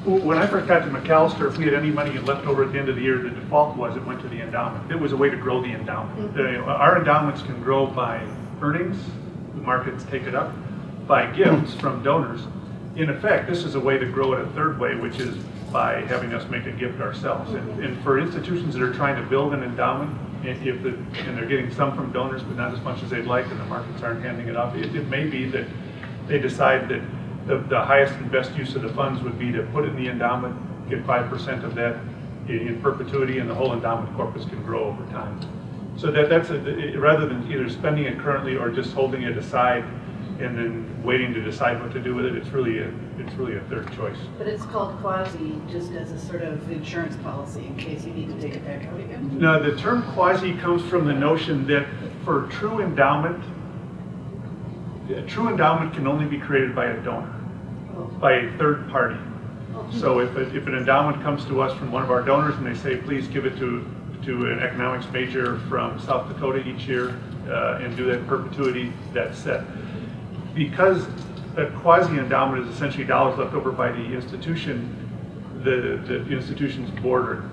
when I first got to McAllister, if we had any money left over at the end of the year, the default was it went to the endowment. It was a way to grow the endowment. Mm-hmm. Our endowments can grow by earnings, the markets take it up, by gifts from donors. In effect, this is a way to grow it a third way, which is by having us make a gift ourselves. And for institutions that are trying to build an endowment, and they're getting some from donors, but not as much as they'd like, and the markets aren't handing it off, it may be that they decide that the highest and best use of the funds would be to put it in the endowment, get 5% of that in perpetuity, and the whole endowment corpus can grow over time. So that's rather than either spending it currently or just holding it aside and then waiting to decide what to do with it, it's really a third choice. But it's called quasi just as a sort of insurance policy in case you need to take it back out again? No, the term quasi comes from the notion that for true endowment can only be created by a donor, by a third party. So if an endowment comes to us from one of our donors and they say, please give it to an economics major from South Dakota each year and do that in perpetuity, that's set. Because a quasi-endowment is essentially dollars left over by the institution, the institution's board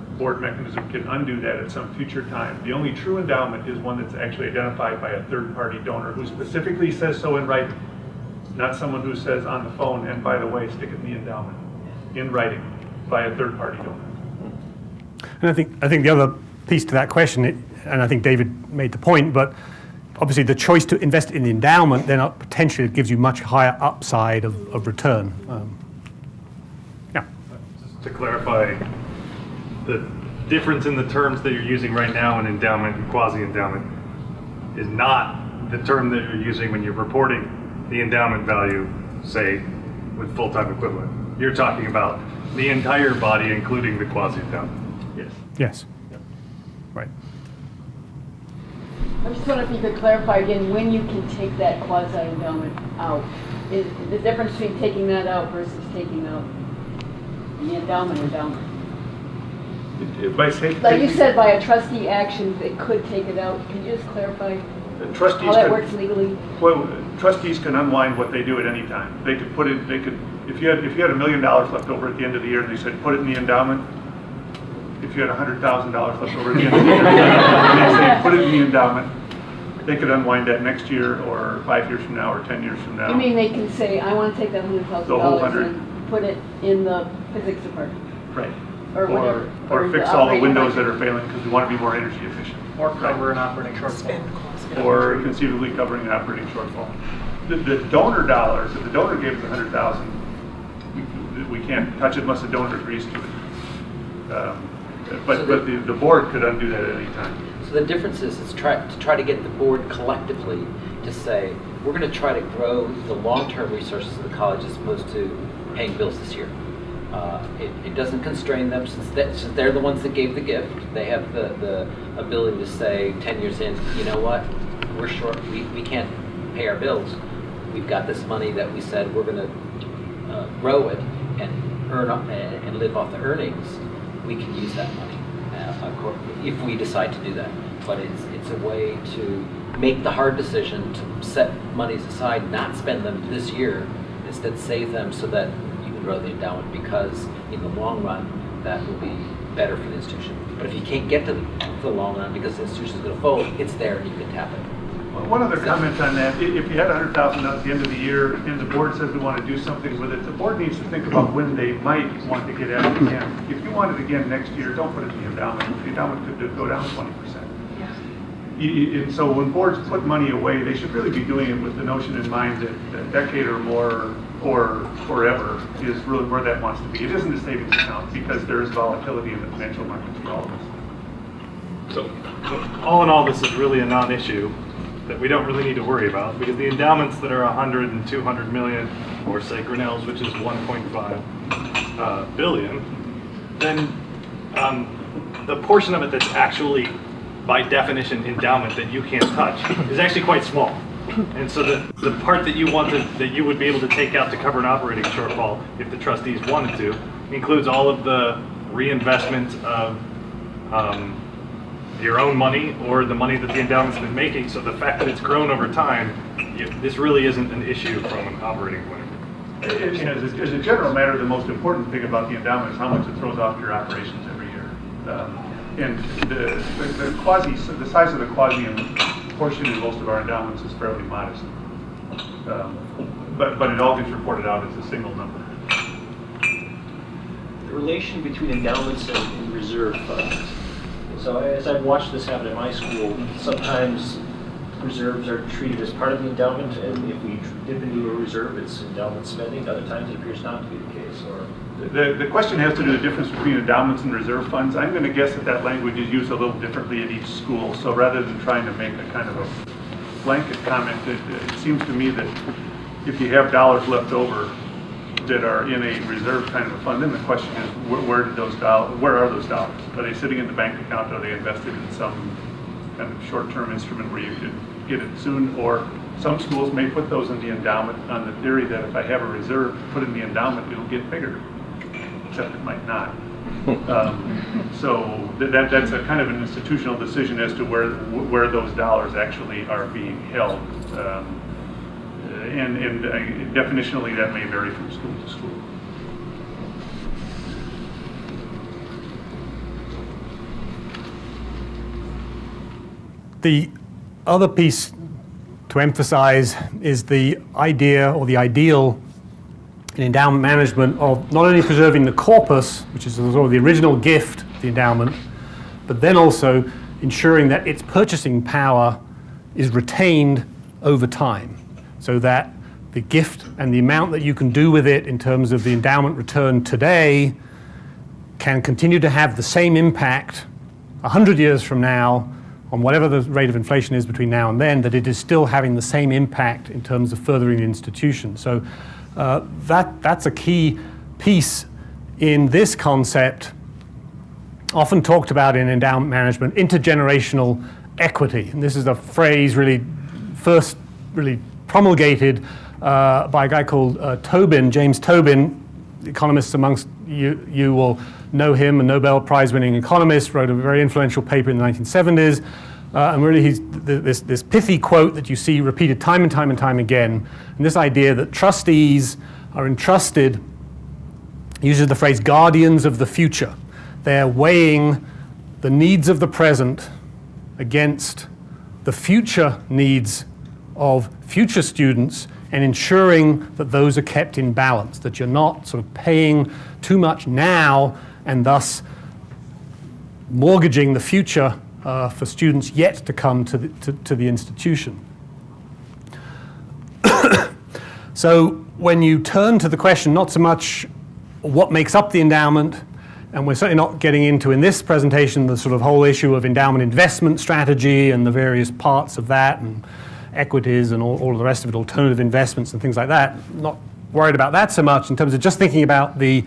mechanism can undo that at some future time. The only true endowment is one that's actually identified by a third-party donor who specifically says so in writing, not someone who says on the phone, and by the way, stick it in the endowment, in writing by a third-party donor. And I think the other piece to that question, and I think David made the point, but obviously the choice to invest in the endowment then potentially gives you much higher upside of return. Yeah. Just to clarify, the difference in the terms that you're using right now in endowment and quasi-endowment is not the term that you're using when you're reporting the endowment value, say, with full-time equivalent. You're talking about the entire body, including the quasi-endowment. Yes. Yes. Right. I just wonder if you could clarify again when you can take that quasi-endowment out. Is the difference between taking that out versus taking out the endowment? Like you said, by a trustee action, they could take it out. Can you just clarify how that works legally? Well, trustees can unwind what they do at any time. They could put it, if you had $1 million left over at the end of the year and they said, put it in the endowment, if you had $100,000 left over at the end of the year, and they say, put it in the endowment, they could unwind that next year or 5 years from now or 10 years from now. You mean they can say, I want to take that $100,000 and put it in the physics department? Right. Or whatever. Or fix all the windows that are failing because we want to be more energy efficient. Or cover an operating shortfall. Or conceivably covering an operating shortfall. The donor dollars, if the donor gave us $100,000, we can't touch it unless the donor agrees to it. But the board could undo that at any time. So the difference is to try to get the board collectively to say, we're going to try to grow the long-term resources of the college as opposed to paying bills this year. It doesn't constrain them since they're the ones that gave the gift. They have the ability to say 10 years in, you know what, we're short, we can't pay our bills. We've got this money that we said we're going to grow it and earn up and live off the earnings. We can use that money if we decide to do that. But it's a way to make the hard decision to set monies aside, not spend them this year, instead save them so that you can grow the endowment, because in the long run that will be better for the institution. But if you can't get to the long run because the institution is going to fold, it's there and you can tap it. One other comment on that, if you had $100,000 at the end of the year and the board says we want to do something with it, the board needs to think about when they might want to get at it again. If you want it again next year, don't put it in the endowment. The endowment could go down 20%. And so when boards put money away, they should really be doing it with the notion in mind that a decade or more or forever is really where that wants to be. It isn't a savings account because there is volatility in the financial markets for all of us. So all in all, this is really a non-issue that we don't really need to worry about, because the endowments that are 100 and 200 million, or say Grinnell's, which is 1.5 billion, then the portion of it that's actually, by definition, endowment that you can't touch is actually quite small. And so the part that you that you would be able to take out to cover an operating shortfall, if the trustees wanted to, includes all of the reinvestment of your own money or the money that the endowment's been making. So the fact that it's grown over time, this really isn't an issue from an operating point of view. As a general matter, the most important thing about the endowment is how much it throws off your operations every year. And the size of the quasi portion in most of our endowments is fairly modest. But it all gets reported out as a single number. The relation between endowments and reserve funds. So as I've watched this happen at my school, sometimes reserves are treated as part of the endowment, and if we dip into a reserve, it's endowment spending. Other times it appears not to be the case. Or the question has to do with the difference between endowments and reserve funds. I'm going to guess that language is used a little differently at each school. So rather than trying to make a kind of a blanket comment, it seems to me that if you have dollars left over that are in a reserve kind of a fund, then the question is, where are those dollars? Are they sitting in the bank account? Are they invested in some kind of short-term instrument where you could get it soon? Or some schools may put those in the endowment on the theory that if I have a reserve, put it in the endowment, it'll get bigger, except it might not. So that's a kind of an institutional decision as to where those dollars actually are being held. And definitionally, that may vary from school to school. The other piece to emphasize is the idea or the ideal in endowment management of not only preserving the corpus, which is sort of the original gift, the endowment, but then also ensuring that its purchasing power is retained over time, so that the gift and the amount that you can do with it in terms of the endowment return today can continue to have the same impact 100 years from now on whatever the rate of inflation is between now and then, that it is still having the same impact in terms of furthering the institution. So that's a key piece in this concept, often talked about in endowment management, intergenerational equity. And this is a phrase first promulgated by a guy called James Tobin. Economists amongst you will know him, a Nobel Prize-winning economist, wrote a very influential paper in the 1970s. And really, he's this pithy quote that you see repeated time and time and time again. And this idea that trustees are entrusted, he uses the phrase guardians of the future. They're weighing the needs of the present against the future needs of future students and ensuring that those are kept in balance, that you're not sort of paying too much now and thus mortgaging the future for students yet to come to the institution. So when you turn to the question, not so much what makes up the endowment, and we're certainly not getting into in this presentation the sort of whole issue of endowment investment strategy and the various parts of that and equities and all of the rest of it, alternative investments and things like that. Not worried about that so much in terms of just thinking about the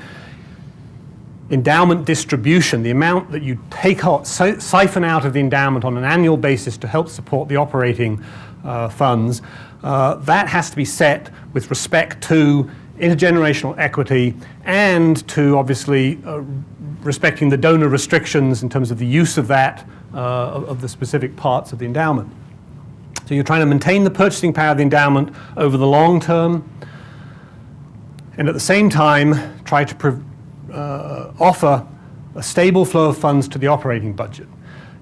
endowment distribution, the amount that you siphon out of the endowment on an annual basis to help support the operating funds. That has to be set with respect to intergenerational equity and to obviously respecting the donor restrictions in terms of the use of that, of the specific parts of the endowment. So you're trying to maintain the purchasing power of the endowment over the long term, and at the same time try to offer a stable flow of funds to the operating budget.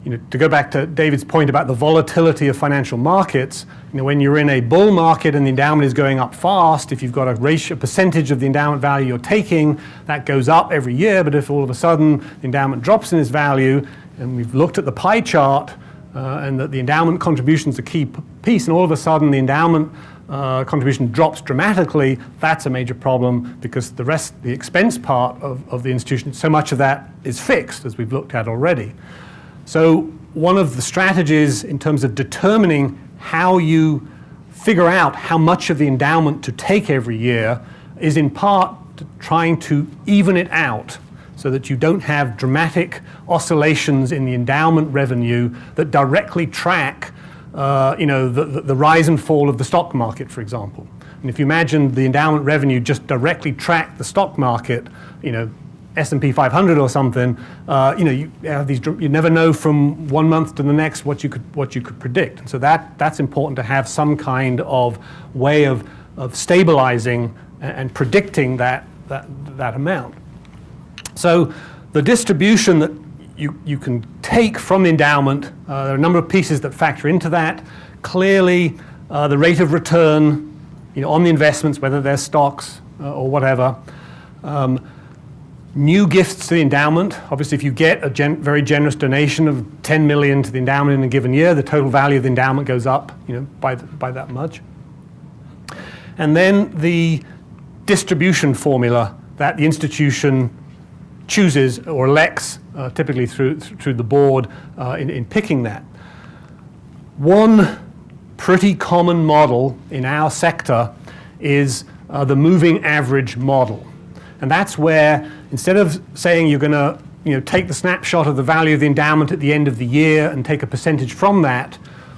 To go back to David's point about the volatility of financial markets, when you're in a bull market and the endowment is going up fast, if you've got a percentage of the endowment value you're taking, that goes up every year. But if all of a sudden the endowment drops in its value, and we've looked at the pie chart, and that the endowment contribution is a key piece, and all of a sudden the endowment contribution drops dramatically, that's a major problem because the expense part of the institution, so much of that is fixed, as we've looked at already. So one of the strategies in terms of determining how you figure out how much of the endowment to take every year is in part trying to even it out so that you don't have dramatic oscillations in the endowment revenue that directly track the rise and fall of the stock market, for example. And if you imagine the endowment revenue just directly track the stock market, S&P 500 or something, you have these. You never know from one month to the next what you could predict. And so that's important to have some kind of way of stabilizing and predicting that amount. So the distribution that you can take from the endowment, there are a number of pieces that factor into that. Clearly, the rate of return, on the investments, whether they're stocks or whatever. New gifts to the endowment. Obviously, if you get a very generous donation of $10 million to the endowment in a given year, the total value of the endowment goes up, by that much. And then the distribution formula that the institution chooses or elects, typically through the board, in picking that. One pretty common model in our sector is the moving average model. And that's where, instead of saying you're going to take the snapshot of the value of the endowment at the end of the year and take a percentage from that,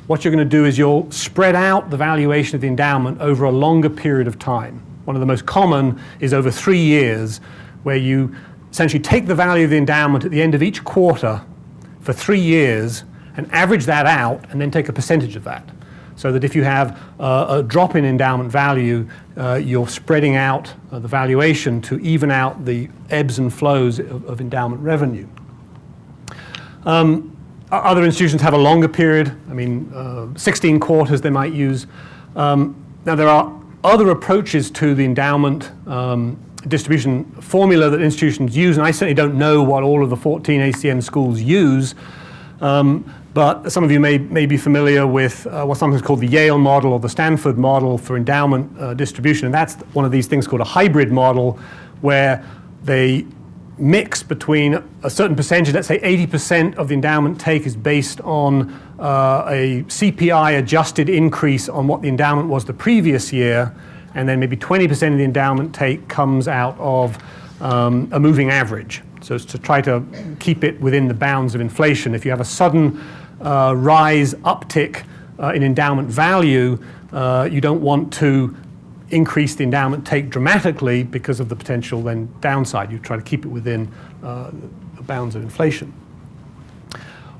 what you're going to do is you'll spread out the valuation of the endowment over a longer period of time. One of the most common is over 3 years, where you essentially take the value of the endowment at the end of each quarter for 3 years and average that out and then take a percentage of that. So that if you have a drop in endowment value, you're spreading out the valuation to even out the ebbs and flows of endowment revenue. Other institutions have a longer period. 16 quarters they might use. Now there are other approaches to the endowment distribution formula that institutions use, and I certainly don't know what all of the 14 ACM schools use. But some of you may be familiar with what's sometimes called the Yale model or the Stanford model for endowment distribution. And that's one of these things called a hybrid model, where they mix between a certain percentage, let's say 80% of the endowment take is based on a CPI adjusted increase on what the endowment was the previous year, and then maybe 20% of the endowment take comes out of a moving average. So it's to try to keep it within the bounds of inflation. If you have a sudden uptick in endowment value, you don't want to increase the endowment take dramatically because of the potential then downside. You try to keep it within the bounds of inflation.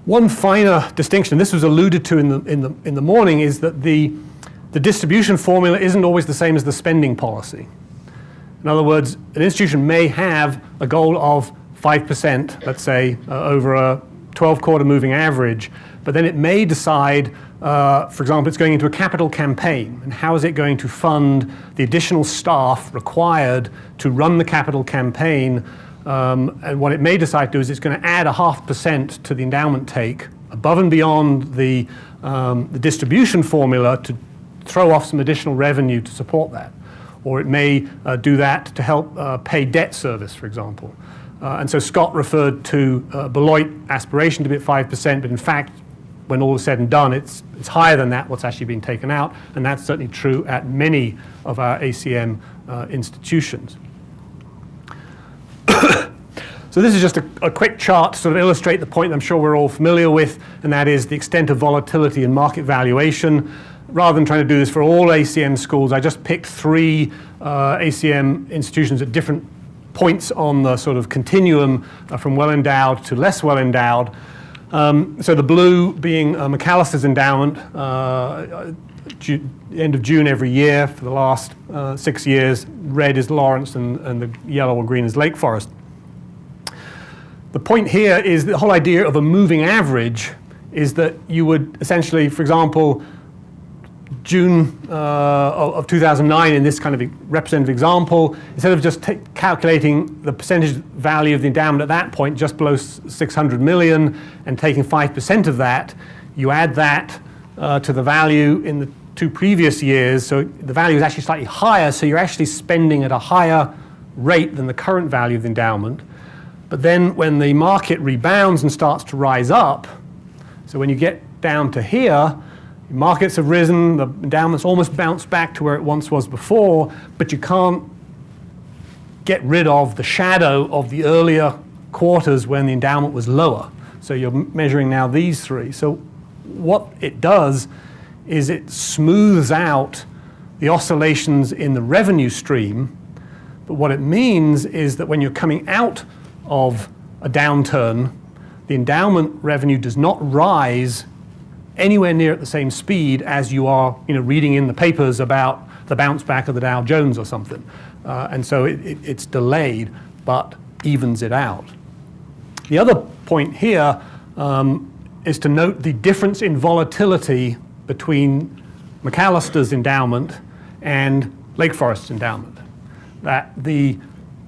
One finer distinction, this was alluded to in the morning, is that the distribution formula isn't always the same as the spending policy. In other words, an institution may have a goal of 5%, let's say, over a 12-quarter moving average, but then it may decide, for example, it's going into a capital campaign, and how is it going to fund the additional staff required to run the capital campaign? And what it may decide to do is it's going to add 0.5% to the endowment take above and beyond the distribution formula to throw off some additional revenue to support that. Or it may do that to help pay debt service, for example. And so Scott referred to Beloit aspiration to be at 5%, but in fact, when all is said and done, it's higher than that, what's actually been taken out, and that's certainly true at many of our ACM institutions. So this is just a quick chart to sort of illustrate the point I'm sure we're all familiar with, and that is the extent of volatility in market valuation. Rather than trying to do this for all ACM schools, I just picked 3 ACM institutions at different points on the sort of continuum from well-endowed to less well-endowed. So the blue being McAllister's endowment, end of June every year for the last 6 years. Red is Lawrence, and the yellow or green is Lake Forest. The point here is the whole idea of a moving average is that you would essentially, for example, June of 2009 in this kind of representative example, instead of just calculating the percentage value of the endowment at that point, just below 600 million, and taking 5% of that, you add that to the value in the 2 previous years, so the value is actually slightly higher, so you're actually spending at a higher rate than the current value of the endowment. But then when the market rebounds and starts to rise up, so when you get down to here, markets have risen, the endowment's almost bounced back to where it once was before, but you can't get rid of the shadow of the earlier quarters when the endowment was lower. So you're measuring now these 3. So what it does is it smooths out the oscillations in the revenue stream, but what it means is that when you're coming out of a downturn, the endowment revenue does not rise anywhere near at the same speed as you are, reading in the papers about the bounce back of the Dow Jones or something. And so it's delayed, but evens it out. The other point here is to note the difference in volatility between McAllister's endowment and Lake Forest's endowment. That the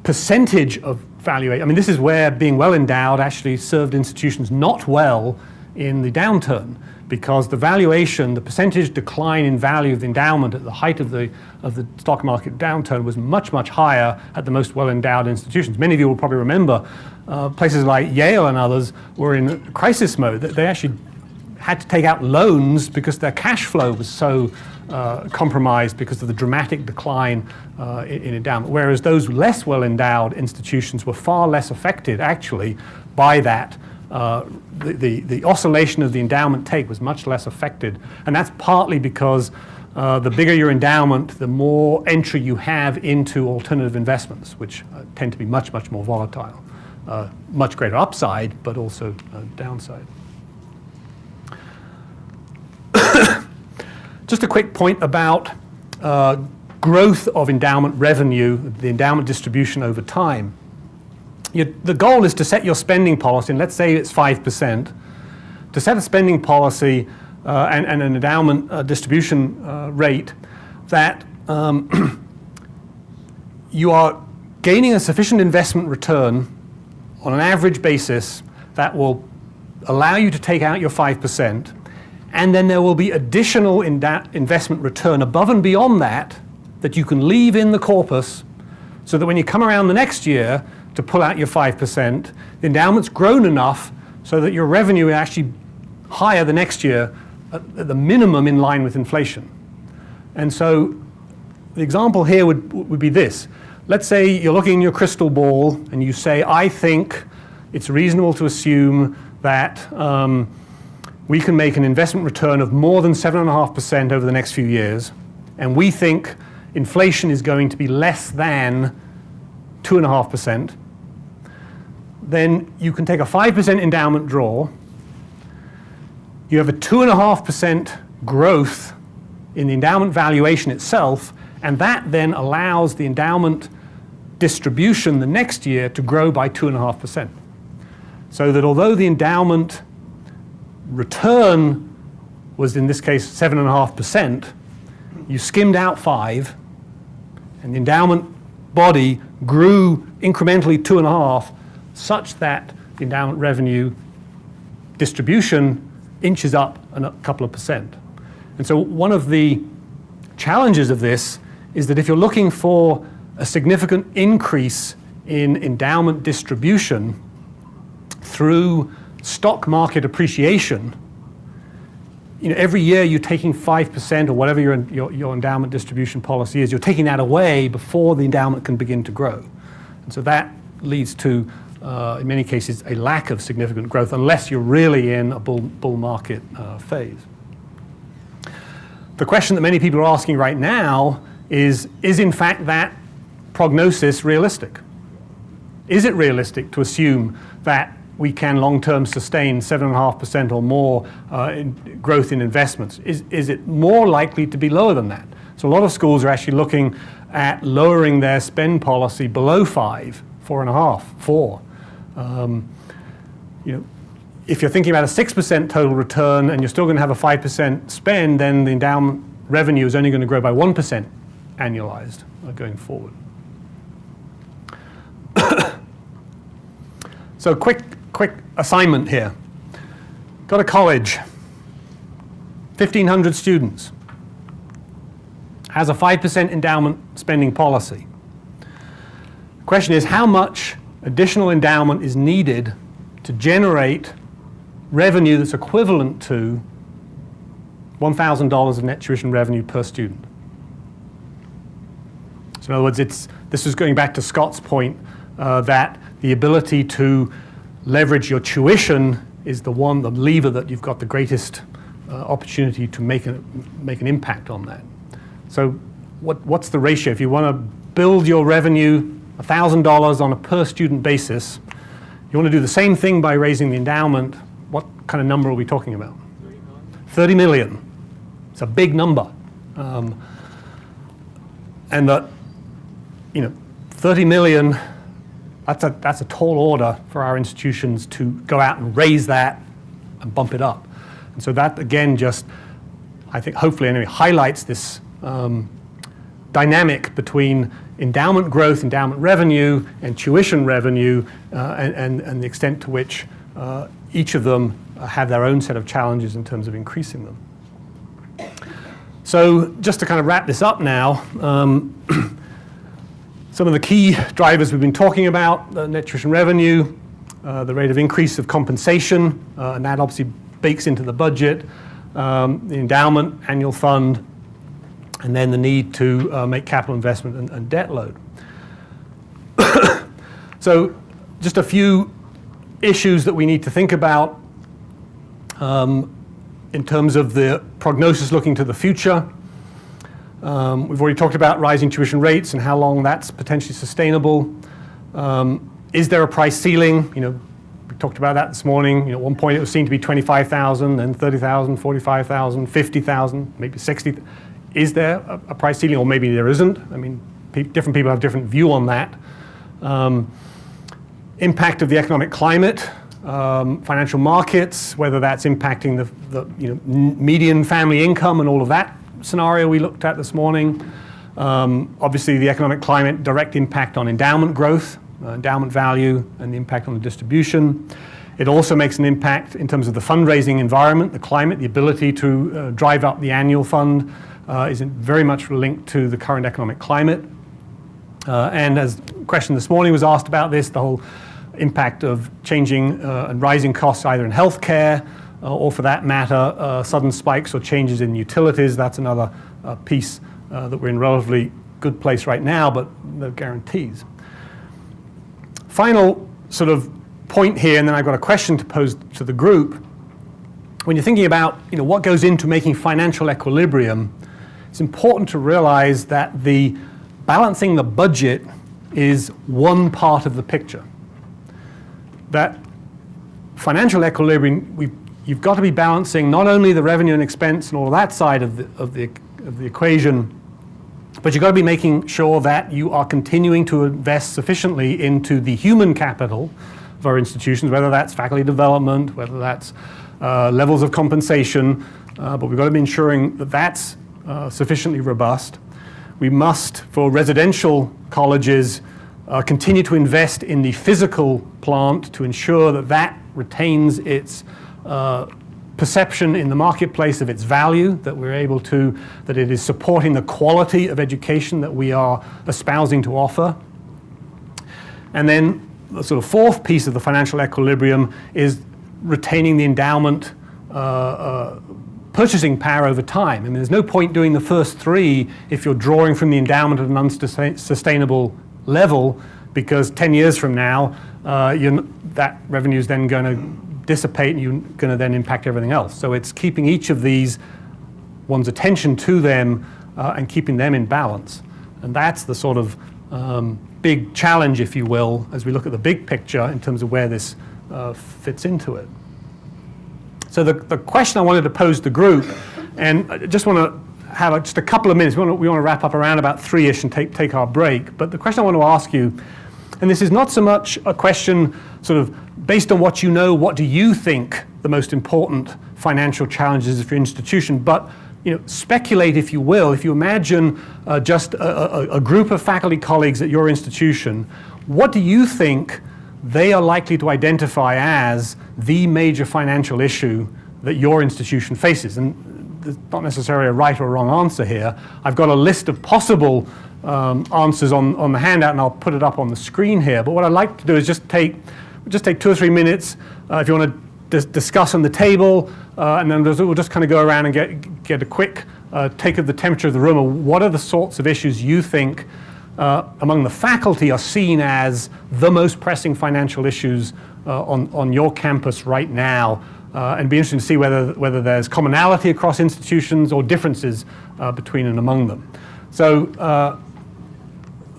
percentage of valuation, this is where being well endowed actually served institutions not well in the downturn, because the valuation, the percentage decline in value of the endowment at the height of the stock market downturn was much, much higher at the most well-endowed institutions. Many of you will probably remember places like Yale and others were in crisis mode. They actually had to take out loans because their cash flow was so compromised because of the dramatic decline in endowment, whereas those less well-endowed institutions were far less affected, actually, by that. The oscillation of the endowment take was much less affected, and that's partly because the bigger your endowment, the more entry you have into alternative investments, which tend to be much, much more volatile. Much greater upside, but also downside. Just a quick point about growth of endowment revenue, the endowment distribution over time. The goal is to set your spending policy, and let's say it's 5%. To set a spending policy and an endowment distribution rate that you are gaining a sufficient investment return on an average basis that will allow you to take out your 5%, and then there will be additional investment return above and beyond that you can leave in the corpus, so that when you come around the next year to pull out your 5%, the endowment's grown enough so that your revenue is actually higher the next year, at the minimum in line with inflation. And so the example here would be this. Let's say you're looking in your crystal ball and you say, I think it's reasonable to assume that we can make an investment return of more than 7.5% over the next few years, and we think inflation is going to be less than 2.5%, then you can take a 5% endowment draw. You have a 2.5% growth in the endowment valuation itself, and that then allows the endowment distribution the next year to grow by 2.5%. So that although the endowment return was, in this case, 7.5%, you skimmed out 5%, and the endowment body grew incrementally 2.5%, such that the endowment revenue distribution inches up a couple of percent. And so one of the challenges of this is that if you're looking for a significant increase in endowment distribution through stock market appreciation, every year you're taking 5% or whatever your endowment distribution policy is, you're taking that away before the endowment can begin to grow. And so that leads to, in many cases, a lack of significant growth unless you're really in a bull market phase. The question that many people are asking right now is in fact that prognosis realistic? Is it realistic to assume that we can long-term sustain 7.5% or more in growth in investments? Is it more likely to be lower than that? So a lot of schools are actually looking at lowering their spend policy below 5, 4.5, 4. If you're thinking about a 6% total return and you're still going to have a 5% spend, then the endowment revenue is only going to grow by 1% annualized going forward. So quick assignment here. Got a college, 1,500 students, has a 5% endowment spending policy. The question is, how much additional endowment is needed to generate revenue that's equivalent to $1,000 of net tuition revenue per student? So in other words, this is going back to Scott's point that the ability to leverage your tuition is the lever that you've got the greatest opportunity to make an impact on that. So what's the ratio? If you want to build your revenue $1,000 on a per student basis, you want to do the same thing by raising the endowment, what kind of number are we talking about? 30 million. It's a big number. And that, 30 million, that's a tall order for our institutions to go out and raise that and bump it up. And so that, again, just, I think, hopefully anyway, highlights this dynamic between endowment growth, endowment revenue, and tuition revenue, and the extent to which each of them have their own set of challenges in terms of increasing them. So just to kind of wrap this up now, some of the key drivers we've been talking about, net tuition revenue, the rate of increase of compensation, and that obviously bakes into the budget, the endowment, annual fund, and then the need to make capital investment and debt load. So just a few issues that we need to think about in terms of the prognosis looking to the future. We've already talked about rising tuition rates and how long that's potentially sustainable. Is there a price ceiling? We talked about that this morning. At one point it was seen to be 25,000, then 30,000, 45,000, 50,000, maybe 60. Is there a price ceiling, or maybe there isn't? I mean, different people have different view on that. Impact of the economic climate, financial markets, whether that's impacting the median family income and all of that scenario we looked at this morning. Obviously, the economic climate, direct impact on endowment growth, endowment value, and the impact on the distribution. It also makes an impact in terms of the fundraising environment, the climate, the ability to drive up the annual fund is very much linked to the current economic climate. And as the question this morning was asked about this, the whole impact of changing and rising costs either in healthcare or for that matter, sudden spikes or changes in utilities. That's another piece that we're in relatively good place right now, but no guarantees. Final sort of point here, and then I've got a question to pose to the group. When you're thinking about what goes into making financial equilibrium, it's important to realize that the balancing the budget is one part of the picture. That financial equilibrium, you've got to be balancing not only the revenue and expense and all of that side of the equation, but you've got to be making sure that you are continuing to invest sufficiently into the human capital of our institutions, whether that's faculty development, whether that's levels of compensation, but we've got to be ensuring that that's sufficiently robust. We must, for residential colleges, continue to invest in the physical plant to ensure that that retains its perception in the marketplace of its value, that we're able to, that it is supporting the quality of education that we are espousing to offer. And then the sort of fourth piece of the financial equilibrium is retaining the endowment purchasing power over time. I mean, there's no point doing the first three if you're drawing from the endowment at an unsustainable level, because 10 years from now, that revenue is then going to dissipate and you're going to then impact everything else. So it's keeping each of these, one's attention to them and keeping them in balance. And that's the sort of big challenge, if you will, as we look at the big picture in terms of where this fits into it. So the question I wanted to pose to the group, and I just want to have just a couple of minutes. We want to wrap up around about 3-ish and take our break. But the question I want to ask you, and this is not so much a question sort of based on what you know, what do you think the most important financial challenges of your institution, but speculate, if you will. If you imagine just a group of faculty colleagues at your institution, what do you think they are likely to identify as the major financial issue that your institution faces? And there's not necessarily a right or wrong answer here. I've got a list of possible answers on the handout, and I'll put it up on the screen here. But what I'd like to do is just take 2 or 3 minutes if you want to discuss on the table, and then we'll just kind of go around and get a quick take of the temperature of the room. Or what are the sorts of issues you think among the faculty are seen as the most pressing financial issues on your campus right now, and be interesting to see whether there's commonality across institutions or differences between and among them. So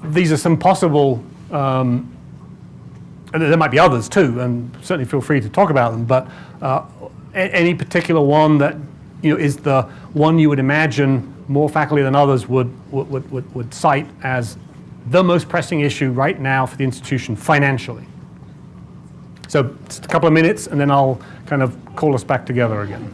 these are some possible, and there might be others too, and certainly feel free to talk about them, but any particular one that is the one you would imagine more faculty than others would cite as the most pressing issue right now for the institution financially. So just a couple of minutes, and then I'll kind of call us back together again.